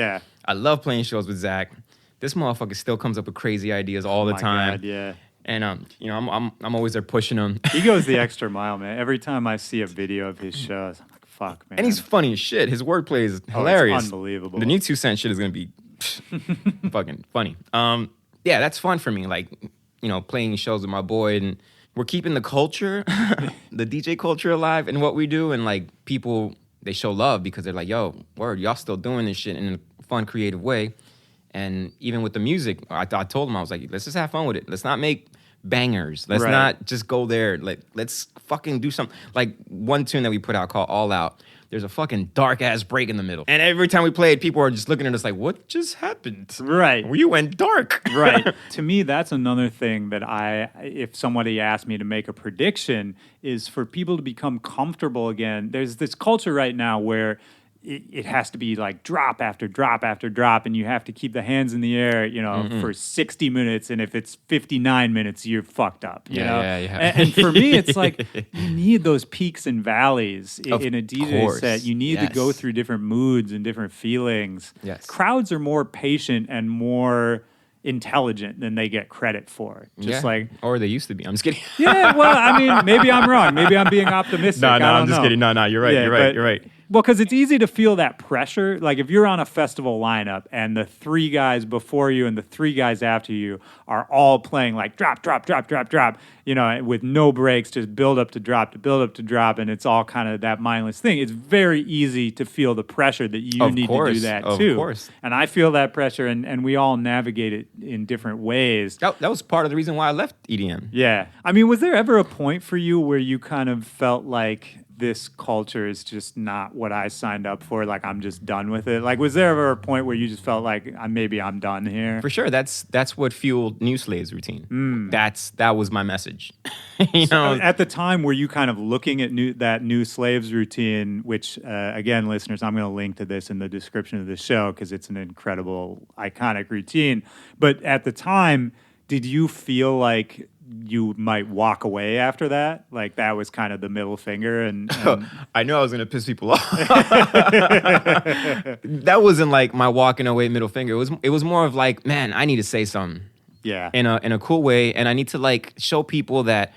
I love playing shows with Zach. This motherfucker still comes up with crazy ideas all the time. God, yeah. And I'm always there pushing him. He goes the extra mile, man. Every time I see a video of his shows, I'm like, fuck, man. And he's funny as shit. His wordplay is It's hilarious. unbelievable. The new 2 Cent shit is gonna be fucking funny. Yeah, that's fun for me. Like, playing shows with my boy, and we're keeping the culture, the DJ culture alive in what we do, and like people, they show love because they're like, yo, word, y'all still doing this shit in a fun, creative way. And even with the music, I told him, I was like, let's just have fun with it. Let's not make bangers. Let's not just go there. Let's fucking do something. Like one tune that we put out called All Out, there's a fucking dark ass break in the middle. And every time we played, people are just looking at us like, what just happened? Right. You went dark. Right. To me, that's another thing that if somebody asked me to make a prediction, is for people to become comfortable again. There's this culture right now where it has to be like drop after drop after drop, and you have to keep the hands in the air, for 60 minutes. And if it's 59 minutes, you're fucked up. You know? Yeah. And for me, it's like you need those peaks and valleys in a DJ set. You need to go through different moods and different feelings. Yes. Crowds are more patient and more intelligent than they get credit for. Or they used to be. I'm just kidding. Yeah, well, I mean, maybe I'm wrong. Maybe I'm being optimistic. No, I don't I'm just know. kidding. No, you're right. Yeah, You're right. Well, because it's easy to feel that pressure. Like if you're on a festival lineup and the 3 guys before you and the 3 guys after you are all playing like drop, drop, drop, drop, drop, with no breaks, just build up to drop to build up to drop, and it's all kind of that mindless thing. It's very easy to feel the pressure that you need to do that too. Of course. And I feel that pressure, and we all navigate it in different ways. That was part of the reason why I left EDM. Yeah. I mean, was there ever a point for you where you kind of felt like this culture is just not what I signed up for? Like, I'm just done with it. Like, was there ever a point where you just felt like maybe I'm done here? For sure. That's what fueled New Slaves routine. That was my message. So at the time, were you kind of looking at that New Slaves routine, which, again, listeners, I'm going to link to this in the description of the show because it's an incredible, iconic routine. But at the time, did you feel like you might walk away after that? Like that was kind of the middle finger and I knew I was going to piss people off. That wasn't like my walking away middle finger. It was more of like, man, I need to say something. Yeah. In a cool way, and I need to like show people that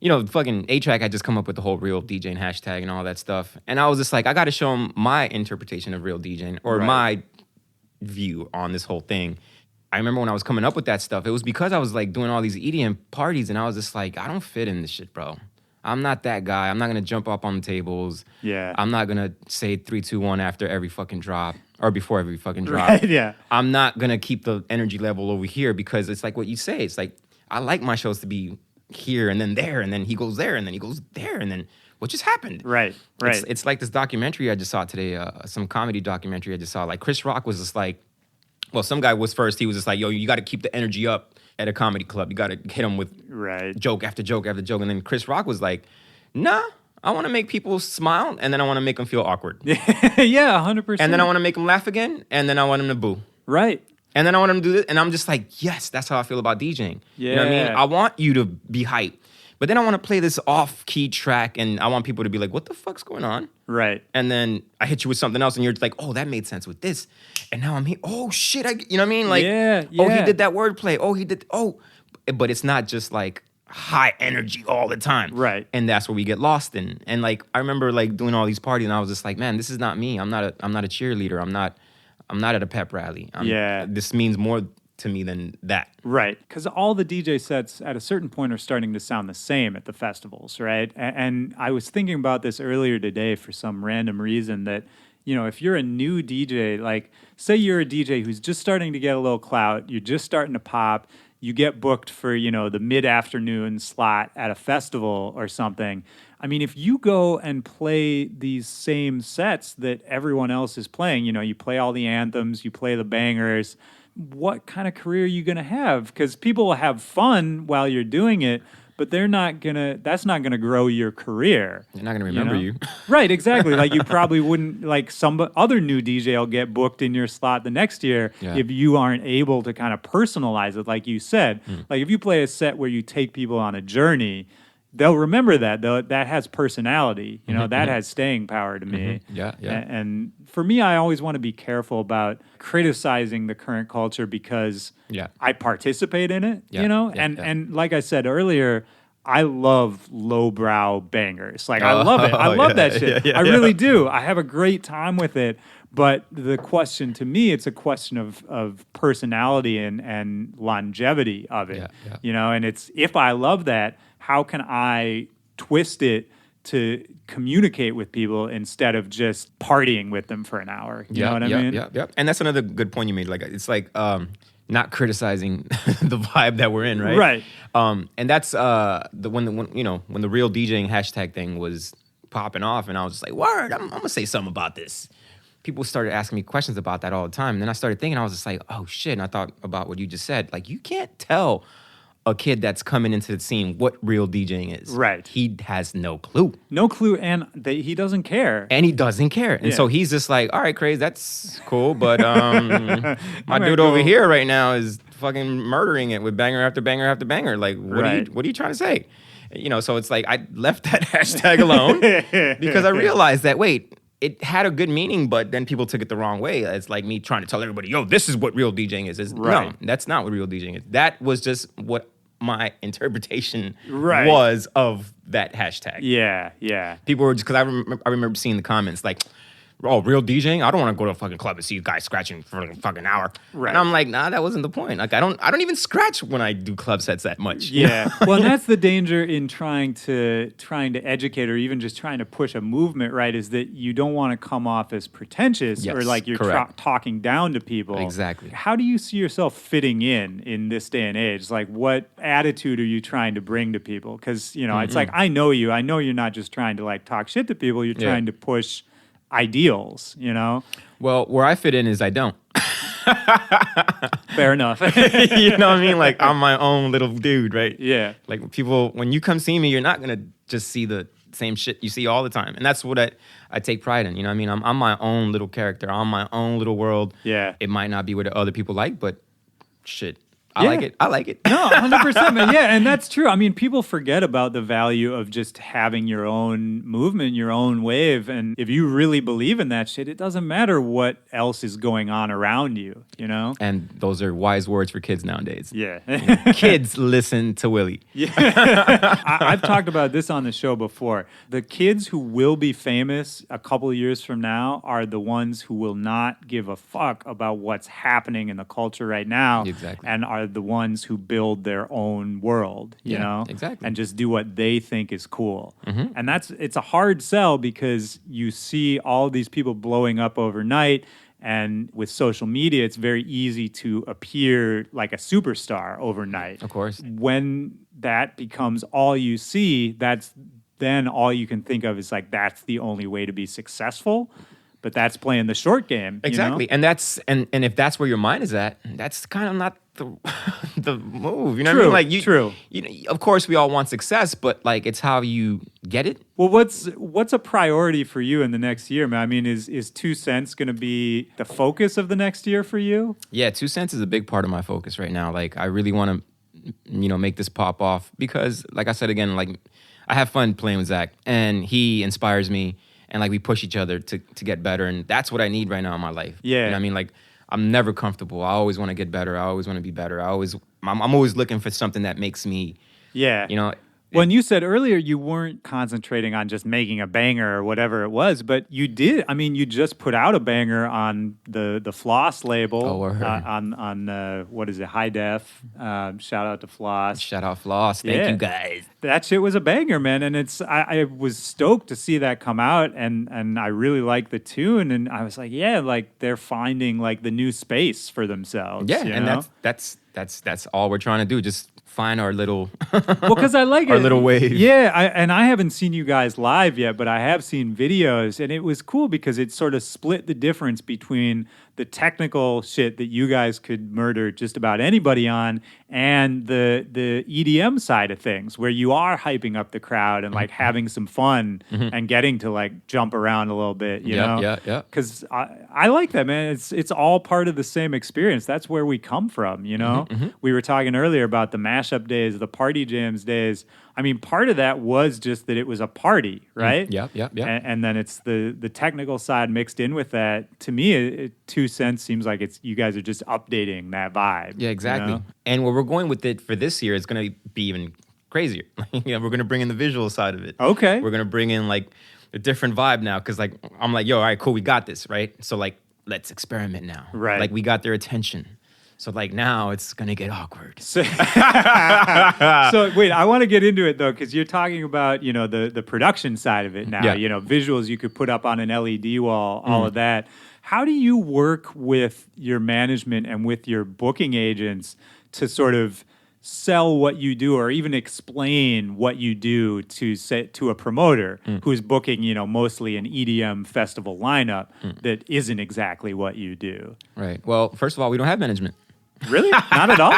fucking A-Trak had just come up with the whole real DJing hashtag and all that stuff. And I was just like, I got to show them my interpretation of real DJing or my view on this whole thing. I remember when I was coming up with that stuff, it was because I was like doing all these EDM parties and I was just like, I don't fit in this shit, bro. I'm not that guy. I'm not going to jump up on the tables. Yeah. I'm not going to say 3, 2, 1 after every fucking drop or before every fucking drop. Right, yeah. I'm not going to keep the energy level over here because it's like what you say. It's like, I like my shows to be here and then there and then he goes there and then he goes there and then what just happened? Right. It's like this documentary I just saw today, some comedy documentary I just saw. Like Chris Rock was just like, well, some guy was first. He was just like, yo, you got to keep the energy up at a comedy club. You got to hit them with joke after joke after joke. And then Chris Rock was like, nah, I want to make people smile, and then I want to make them feel awkward. Yeah, 100%. And then I want to make them laugh again, and then I want them to boo. Right. And then I want them to do this. And I'm just like, yes, that's how I feel about DJing. Yeah. You know what I mean? I want you to be hyped. But then I want to play this off-key track, and I want people to be like, what the fuck's going on? Right. And then I hit you with something else, and you're like, oh, that made sense with this. And now I'm here. Oh, shit. You know what I mean? Like, oh, he did that wordplay. But it's not just like high energy all the time. Right. And that's where we get lost in. And like, I remember like doing all these parties, and I was just like, man, this is not me. I'm not a cheerleader. I'm not at a pep rally. This means more to me than that. Right. Because all the DJ sets at a certain point are starting to sound the same at the festivals, right? And I was thinking about this earlier today for some random reason that, if you're a new DJ, like say you're a DJ who's just starting to get a little clout, you're just starting to pop, you get booked for, the mid-afternoon slot at a festival or something. I mean, if you go and play these same sets that everyone else is playing, you play all the anthems, you play the bangers, what kind of career are you going to have? Because people will have fun while you're doing it, but that's not going to grow your career. They're not going to remember you. Right, exactly. Like you probably wouldn't, like some other new DJ will get booked in your slot the next year if you aren't able to kind of personalize it, like you said. Like if you play a set where you take people on a journey, they'll remember that, though. That has personality. You know, that has staying power to me. Yeah. And for me, I always want to be careful about criticizing the current culture because I participate in it, you know? And like I said earlier, I love lowbrow bangers. Like, I love it. I love that shit. I really do. I have a great time with it. But the question to me, it's a question of personality and longevity of it. You know, and it's, if I love that, how can I twist it to communicate with people instead of just partying with them for an hour? You know what I mean? Yeah. And that's another good point you made. Like, it's like not criticizing the vibe that we're in, right? Right. And that's when the real DJing hashtag thing was popping off, and I was just like, word, I'm gonna say something about this. People started asking me questions about that all the time. And then I started thinking, I was just like, oh shit. And I thought about what you just said. Like, you can't tell a kid that's coming into the scene what real DJing is. Right. He has no clue. No clue, and he doesn't care. And he doesn't care. And so he's just like, all right, Craze, that's cool, but my dude over here right now is fucking murdering it with banger after banger after banger. Like, what are you trying to say? You know, so it's like I left that hashtag alone because I realized that, wait, it had a good meaning, but then people took it the wrong way. It's like me trying to tell everybody, yo, this is what real DJing is. No, that's not what real DJing is. That was just what my interpretation was of that hashtag. Yeah. People were just, because I remember seeing the comments like, oh, real DJing? I don't want to go to a fucking club and see you guys scratching for a fucking hour. Right. And I'm like, nah, that wasn't the point. Like, I don't even scratch when I do club sets that much. Yeah. Well, and that's the danger in trying to educate or even just trying to push a movement, right? Is that you don't want to come off as pretentious or like you're talking down to people. Exactly. How do you see yourself fitting in this day and age? Like, what attitude are you trying to bring to people? Because, you know, it's like, I know you. I know you're not just trying to like talk shit to people. You're trying to push ideals, you know? Well, where I fit in is I don't. Fair enough. You know what I mean? Like, I'm my own little dude, right? Yeah. Like, people, when you come see me, you're not going to just see the same shit you see all the time. And that's what I take pride in. You know what I mean? I'm my own little character. I'm my own little world. Yeah. It might not be what other people like, but shit. I like it. No, 100%, man. Yeah, and that's true. I mean, people forget about the value of just having your own movement, your own wave. And if you really believe in that shit, it doesn't matter what else is going on around you, you know? And those are wise words for kids nowadays. Yeah. Kids listen to Willy. Yeah. I've talked about this on the show before. The kids who will be famous a couple of years from now are the ones who will not give a fuck about what's happening in the culture right now. Exactly. And are the ones who build their own world, you know? Exactly. And just do what they think is cool. And it's a hard sell because you see all these people blowing up overnight, and with social media, it's very easy to appear like a superstar overnight. Of course. When that becomes all you see, then all you can think of is like, that's the only way to be successful. But that's playing the short game. Exactly. You know? And that's and if that's where your mind is at, that's kind of not the move. You know True, what I mean? Like, true. You know, of course we all want success, but like, it's how you get it. Well, what's a priority for you in the next year, man? I mean, is 2 cents going to be the focus of the next year for you? Yeah, 2 cents is a big part of my focus right now. Like, I really want to, you know, make this pop off because, like I said again, like, I have fun playing with Zach, and he inspires me. And like, we push each other to get better, and that's what I need right now in my life. Yeah, you know what I mean, like, I'm never comfortable. I always want to get better. I always want to be better. I'm always looking for something that makes me. Yeah, you know. When you said earlier you weren't concentrating on just making a banger or whatever it was, but you did. I mean, you just put out a banger on the Floss label on what is it, High Def. Shout out to Floss. Shout out Floss. Thank you guys. That shit was a banger, man, and I was stoked to see that come out, and I really liked the tune, and I was like, yeah, like they're finding like the new space for themselves. Yeah, you and know? that's all we're trying to do. Just find our little well, because I like our little wave. Yeah, I haven't seen you guys live yet, but I have seen videos, and it was cool because it sort of split the difference between the technical shit that you guys could murder just about anybody on, and the EDM side of things, where you are hyping up the crowd and like having some fun and getting to like jump around a little bit, you know? Yeah. Because I like that, man. It's all part of the same experience. That's where we come from, you know? We were talking earlier about the mashup days, the party jams days. I mean, part of that was just that it was a party, right? Yep. And then it's the technical side mixed in with that. To me, 2 Cents seems like you guys are just updating that vibe. Yeah, exactly. You know? And where we're going with it for this year is going to be even crazier. We're going to bring in the visual side of it. Okay. We're going to bring in like a different vibe now because like I'm like, yo, all right, cool, we got this, right? So like, let's experiment now. Right. Like we got their attention. So like now it's going to get awkward. So wait, I want to get into it though, because you're talking about, the production side of it now, Yeah. Visuals you could put up on an LED wall, all of that. How do you work with your management and with your booking agents to sort of sell what you do or even explain what you do to a promoter who's booking, mostly an EDM festival lineup that isn't exactly what you do? Right. Well, first of all, we don't have management. Really? Not at all?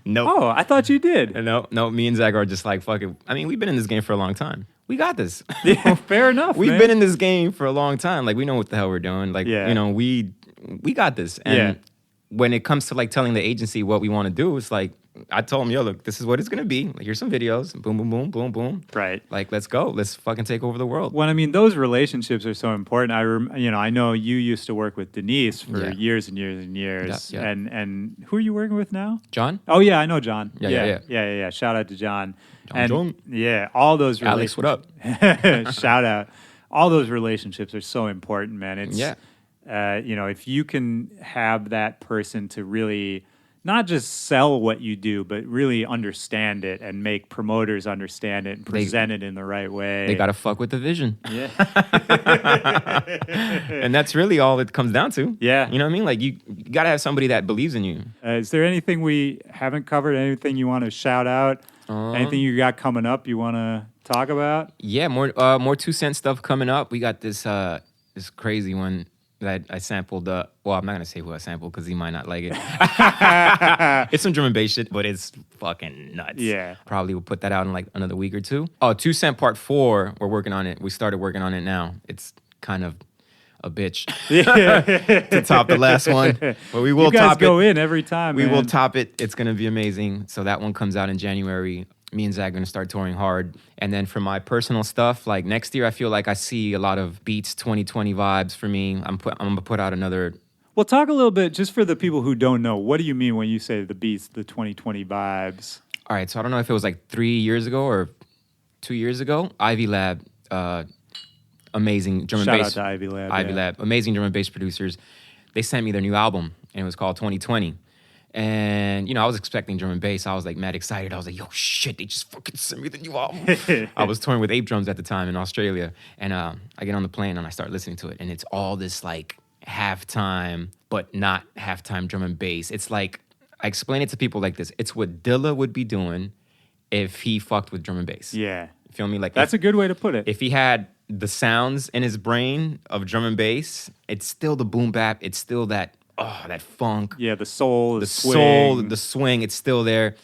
No. Oh, I thought you did. No, me and Zach are just like, fuck it. I mean, we've been in this game for a long time. We got this. Yeah, fair enough. We've man. been in this game for a long time. Like, we know what the hell we're doing. Like, we got this. And when it comes to like telling the agency what we want to do, it's like, I told them, yo, look, this is what it's going to be. Like, here's some videos. Boom, boom, boom, boom, boom. Right. Like, let's go. Let's fucking take over the world. Well, I mean, those relationships are so important. I know you used to work with Denise for years and years and years. Yeah. And who are you working with now? John? Oh, yeah, I know John. Yeah. Shout out to John. John. Yeah, all those Alex, what up? Shout out. All those relationships are so important, man. It's, if you can have that person to really not just sell what you do, but really understand it and make promoters understand it and present it in the right way. They got to fuck with the vision. Yeah. And that's really all it comes down to. Yeah. You know what I mean? Like, you got to have somebody that believes in you. Is there anything we haven't covered? Anything you want to shout out? Anything you got coming up you want to talk about? Yeah, more 2 Cent stuff coming up. We got this crazy one that I sampled. Well, I'm not gonna say who I sampled because he might not like it. It's some drum and bass shit, but it's fucking nuts. Yeah, probably will put that out in like another week or two. Oh, 2 Cent Part 4. We're working on it. We started working on it now. It's kind of a bitch to top the last one, but we will you guys top go it. In every time. We will top it. It's gonna be amazing. So that one comes out in January. Me and Zach are gonna start touring hard. And then for my personal stuff, like next year, I feel like I see a lot of Beats 2020 vibes for me. I'm gonna put out another. Well, talk a little bit, just for the people who don't know, what do you mean when you say the Beats, the 2020 vibes? All right, so I don't know if it was like 3 years ago or 2 years ago. Ivy Lab, amazing drum and bass. Shout out to Ivy Lab. Ivy Lab, amazing drum and bass producers. They sent me their new album, and it was called 2020. And, I was expecting drum and bass. I was like mad excited. I was like, yo, shit, they just fucking sent me the new album. I was touring with Ape Drums at the time in Australia. And I get on the plane and I start listening to it. And it's all this like halftime, but not halftime drum and bass. It's like, I explain it to people like this. It's what Dilla would be doing if he fucked with drum and bass. Yeah. You feel me? Like that's a good way to put it. If he had the sounds in his brain of drum and bass, it's still the boom bap. It's still that funk. Yeah, the soul, the swing. The swing, it's still there.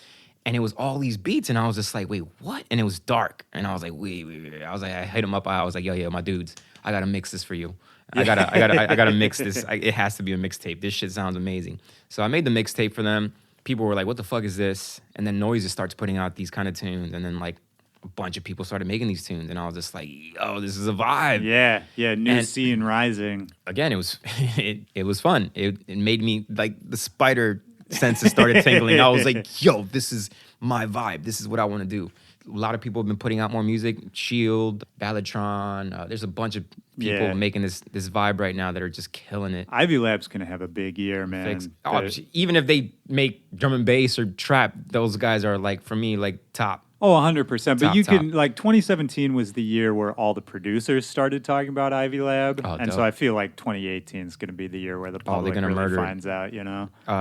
And it was all these beats, and I was just like, wait, what? And it was dark. And I was like, wait. I was like, I hit him up. I was like, yo, my dudes, I gotta mix this for you. I gotta mix this. It has to be a mixtape. This shit sounds amazing. So I made the mixtape for them. People were like, what the fuck is this? And then Noise just starts putting out these kind of tunes, and then like a bunch of people started making these tunes, and I was just like, "Oh, this is a vibe." Yeah, new scene rising. Again, it was it was fun. It made me like the spider senses started tingling. I was like, "Yo, this is my vibe. This is what I want to do." A lot of people have been putting out more music. Shield, Ballatron. There's a bunch of people making this vibe right now that are just killing it. Ivy Lab's gonna have a big year, man. Even if they make drum and bass or trap, those guys are like, for me, like top. Oh, 100%. But Top. can, like, 2017 was the year where all the producers started talking about Ivy Lab. And so I feel like 2018 is going to be the year where the public really finds out,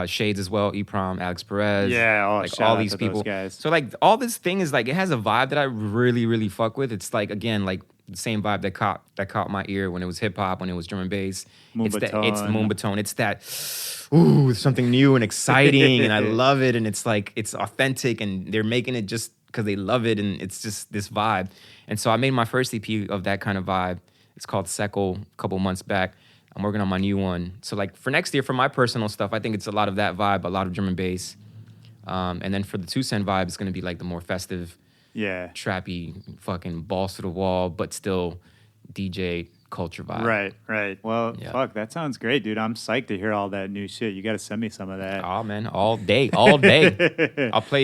Shades as well, E-Prom, Alex Perez. Yeah, like all these people. Guys. So, like, all this thing is, like, it has a vibe that I really, really fuck with. It's, like, again, like, the same vibe that caught my ear when it was hip-hop, when it was drum and bass. It's the Moombatone. It's that, ooh, something new and exciting, and I love it, and it's, like, it's authentic, and they're making it just because they love it, and it's just this vibe. And so I made my first EP of that kind of vibe. It's called Seckle, a couple months back. I'm working on my new one. So like for next year, for my personal stuff, I think it's a lot of that vibe, a lot of drum and bass. And then for the 2 Cent vibe, it's going to be like the more festive Yeah. trappy, fucking balls to the wall, but still DJ culture vibe. Right. Well, Yeah. fuck, that sounds great, dude. I'm psyched to hear all that new shit. You got to send me some of that. Oh man, all day. I'll play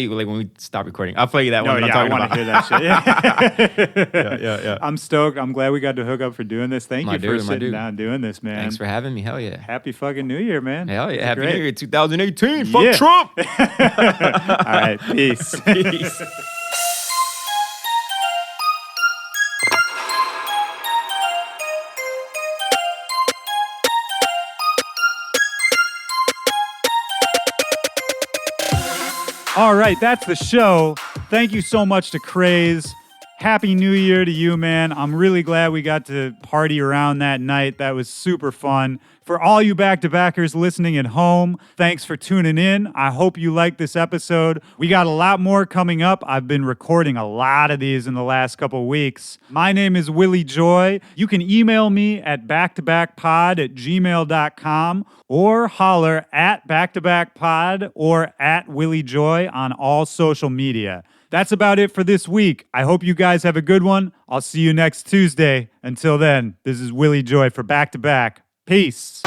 you like when we stop recording. I'll play you that No, one. yeah, I want to hear that shit. Yeah. I'm stoked. I'm glad we got to hook up for doing this. Thank you for sitting down and doing this, man. Thanks for having me. Hell yeah. Happy fucking New Year, man. Hell yeah. Happy Great. New Year 2018. Fuck Yeah. Trump. All right, peace. Peace. All right, that's the show. Thank you so much to Craze. Happy New Year to you, man. I'm really glad we got to party around that night. That was super fun. For all you back-to-backers listening at home, thanks for tuning in. I hope you liked this episode. We got a lot more coming up. I've been recording a lot of these in the last couple weeks. My name is Willy Joy. You can email me at backtobackpod@gmail.com or holler at backtobackpod or at Willy Joy on all social media. That's about it for this week. I hope you guys have a good one. I'll see you next Tuesday. Until then, this is Willy Joy for Back to Back. Peace.